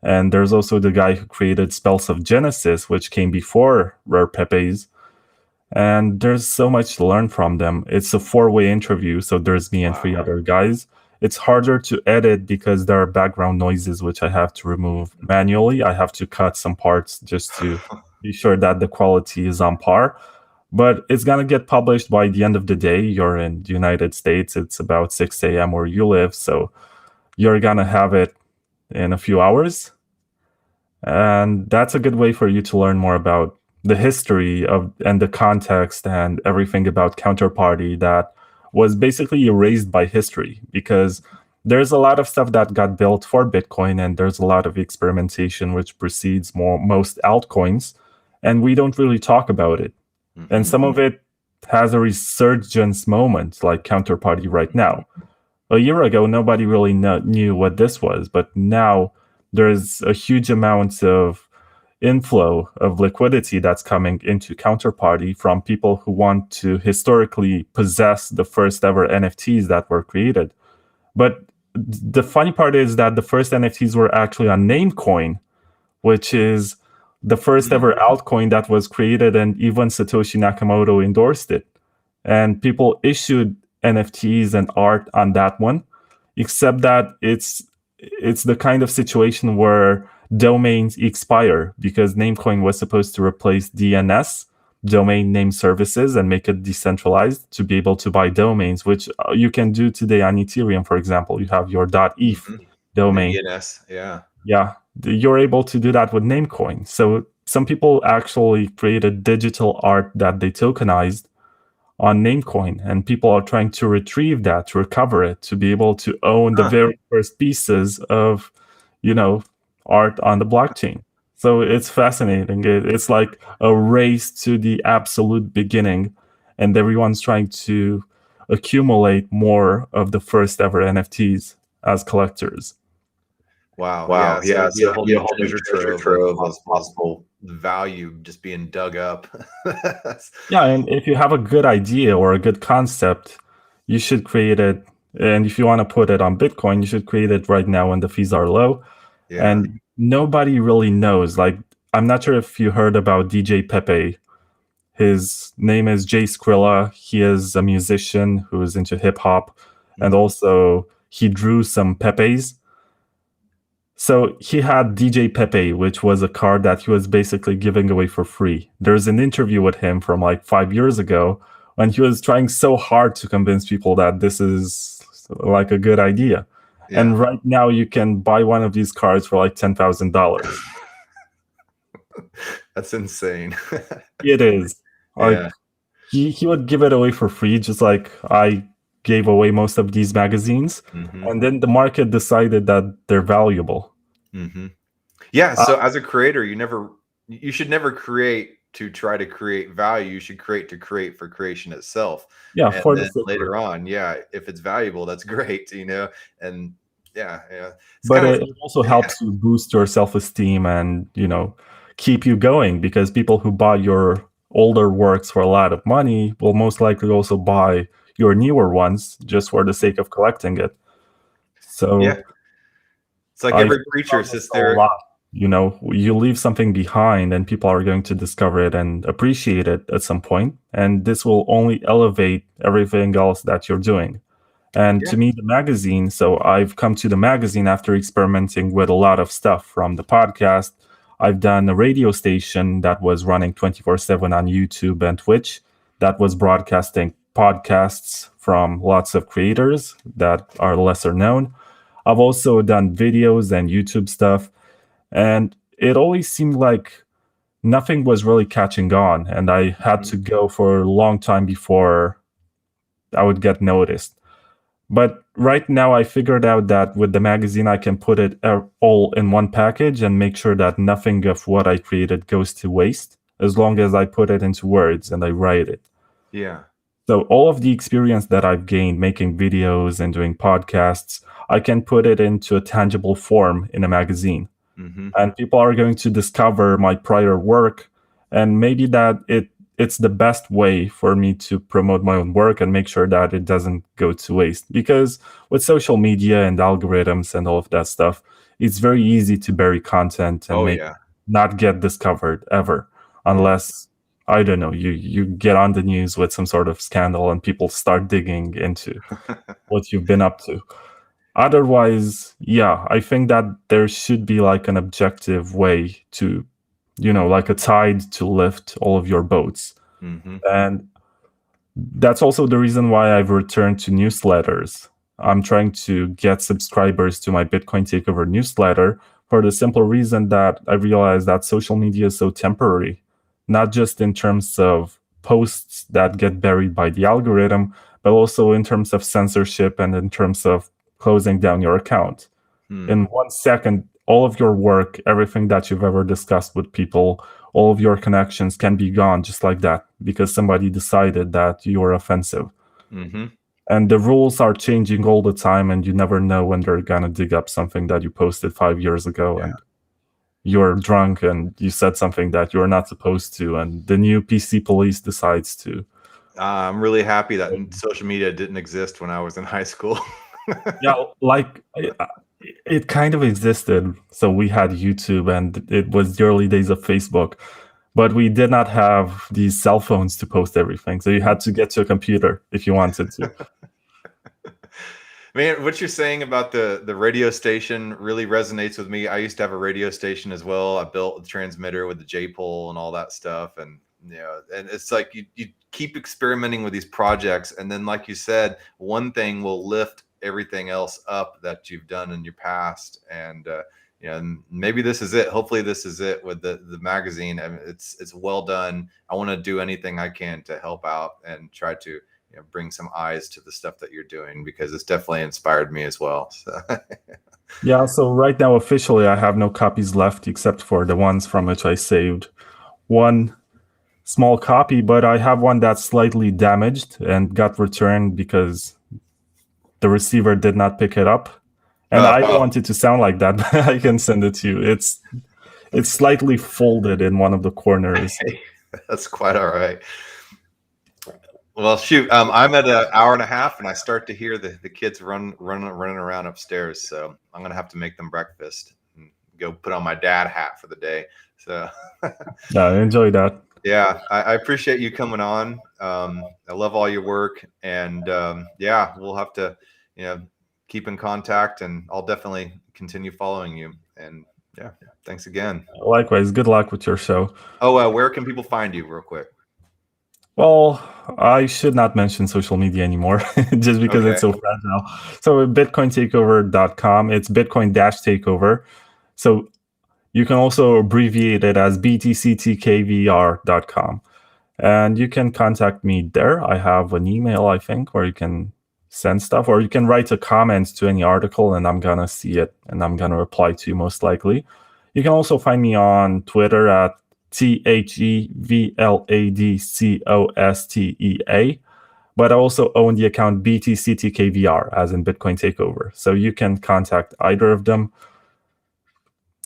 And there's also the guy who created Spells of Genesis, which came before rare Pepes. And there's so much to learn from them. It's a 4-way interview, so there's me and 3 other guys. It's harder to edit because there are background noises, which I have to remove manually. I have to cut some parts just to be sure that the quality is on par. But it's going to get published by the end of the day. You're in the United States. It's about 6 a.m. where you live. So you're going to have it in a few hours. And that's a good way for you to learn more about the history of and the context and everything about Counterparty that was basically erased by history, because there's a lot of stuff that got built for Bitcoin and there's a lot of experimentation which precedes most altcoins, and we don't really talk about it. Mm-hmm. And some of it has a resurgence moment, like Counterparty right now. A year ago, nobody really knew what this was, but now there's a huge amount of inflow of liquidity that's coming into Counterparty from people who want to historically possess the first ever NFTs that were created. But the funny part is that the first NFTs were actually on Namecoin, which is the first ever altcoin that was created, and even Satoshi Nakamoto endorsed it. And people issued NFTs and art on that one, except that it's the kind of situation where domains expire, because Namecoin was supposed to replace DNS, domain name services, and make it decentralized to be able to buy domains, which you can do today on Ethereum, for example. You have your .eth domain. DNS, yeah. Yeah, you're able to do that with Namecoin. So some people actually created digital art that they tokenized on Namecoin, and people are trying to retrieve that, to recover it, to be able to own the very first pieces of, art on the blockchain. So it's fascinating. It's like a race to the absolute beginning, and everyone's trying to accumulate more of the first ever NFTs as collectors. Wow. Yeah. So a whole treasure trove of possible value just being dug up. Yeah. And if you have a good idea or a good concept, you should create it. And if you want to put it on Bitcoin, you should create it right now when the fees are low. Yeah. And nobody really knows. Like, I'm not sure if you heard about DJ Pepe. His name is Jay Skrilla. He is a musician who is into hip hop. And also he drew some Pepes. So he had DJ Pepe, which was a card that he was basically giving away for free. There's an interview with him from like 5 years ago when he was trying so hard to convince people that this is like a good idea. Yeah. And right now you can buy one of these cards for like $10,000. That's insane. It is. Like, he would give it away for free, just like I gave away most of these magazines. And then the market decided that they're valuable. Yeah. So as a creator, you should never create to try to create value, you should create to create for creation itself. Yeah, And for then the later on, if it's valuable, that's great, and it's but kind of it also helps you boost your self-esteem and keep you going, because people who buy your older works for a lot of money will most likely also buy your newer ones just for the sake of collecting it. So it's like I every think preacher about sits this a there. lot. You leave something behind and people are going to discover it and appreciate it at some point, and this will only elevate everything else that you're doing. And to me, the magazine, so I've come to the magazine after experimenting with a lot of stuff from the podcast. I've done a radio station that was running 24/7 on YouTube and Twitch that was broadcasting podcasts from lots of creators that are lesser known. I've also done videos and YouTube stuff, and it always seemed like nothing was really catching on, and I had to go for a long time before I would get noticed. But right now, I figured out that with the magazine, I can put it all in one package and make sure that nothing of what I created goes to waste, as long as I put it into words and I write it. Yeah. So all of the experience that I've gained making videos and doing podcasts, I can put it into a tangible form in a magazine. And people are going to discover my prior work, and maybe that it's the best way for me to promote my own work and make sure that it doesn't go to waste. Because with social media and algorithms and all of that stuff, it's very easy to bury content and not get discovered ever, unless, I don't know, you get on the news with some sort of scandal and people start digging into what you've been up to. Otherwise, I think that there should be like an objective way to, like a tide to lift all of your boats. And that's also the reason why I've returned to newsletters. I'm trying to get subscribers to my Bitcoin Takeover newsletter for the simple reason that I realize that social media is so temporary, not just in terms of posts that get buried by the algorithm, but also in terms of censorship and in terms of closing down your account. In 1 second, all of your work, everything that you've ever discussed with people, all of your connections can be gone just like that because somebody decided that you're offensive. And the rules are changing all the time, and you never know when they're gonna dig up something that you posted 5 years ago and you're drunk and you said something that you're not supposed to, and the new PC police decides to. I'm really happy that social media didn't exist when I was in high school. Like it kind of existed. So we had YouTube, and it was the early days of Facebook, but we did not have these cell phones to post everything. So you had to get to a computer if you wanted to. Man, what you're saying about the radio station really resonates with me. I used to have a radio station as well. I built the transmitter with the J-pole and all that stuff. And and it's like you keep experimenting with these projects, and then like you said, one thing will lift everything else up that you've done in your past. And maybe this is it. Hopefully this is it with the magazine. I mean, it's well done. I want to do anything I can to help out and try to bring some eyes to the stuff that you're doing, because it's definitely inspired me as well. So. So right now officially I have no copies left except for the ones from which I saved one small copy, but I have one that's slightly damaged and got returned because the receiver did not pick it up, and I don't want it to sound like that, but I can send it to you. It's slightly folded in one of the corners. That's quite all right. Well, shoot, I'm at an hour and a half, and I start to hear the kids running around upstairs. So I'm gonna have to make them breakfast and go put on my dad hat for the day. So enjoy that. Yeah, I appreciate you coming on. I love all your work, and we'll have to, keep in contact, and I'll definitely continue following you. And thanks again. Likewise, good luck with your show. Oh, where can people find you, real quick? Well, I should not mention social media anymore just because it's so fragile. So bitcointakeover.com, it's Bitcoin-takeover. So you can also abbreviate it as btctkvr.com. And you can contact me there. I have an email, I think, where you can send stuff, or you can write a comment to any article and I'm going to see it and I'm going to reply to you most likely. You can also find me on Twitter at TheVladCostea. But I also own the account BTCTKVR, as in Bitcoin Takeover. So you can contact either of them.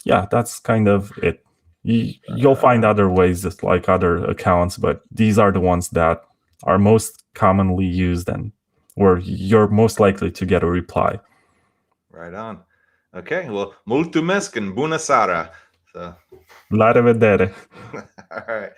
Yeah, that's kind of it. You'll find other ways, just like other accounts, but these are the ones that are most commonly used and where you're most likely to get a reply. Right on. Okay, well, molto mesken, buona sera. So, Arrivederci. all right.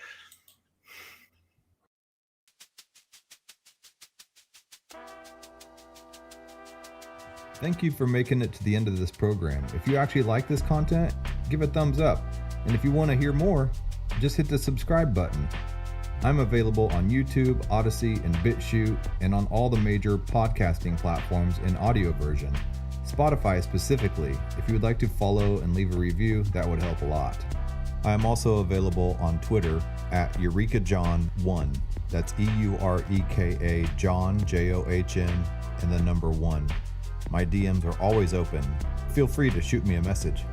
Thank you for making it to the end of this program. If you actually like this content, give a thumbs up. And if you want to hear more, just hit the subscribe button. I'm available on YouTube, Odyssey, and BitChute, and on all the major podcasting platforms in audio version. Spotify specifically. If you would like to follow and leave a review, that would help a lot. I am also available on Twitter at EurekaJohn1. That's EUREKA John, JOHN, and the number 1. My DMs are always open. Feel free to shoot me a message.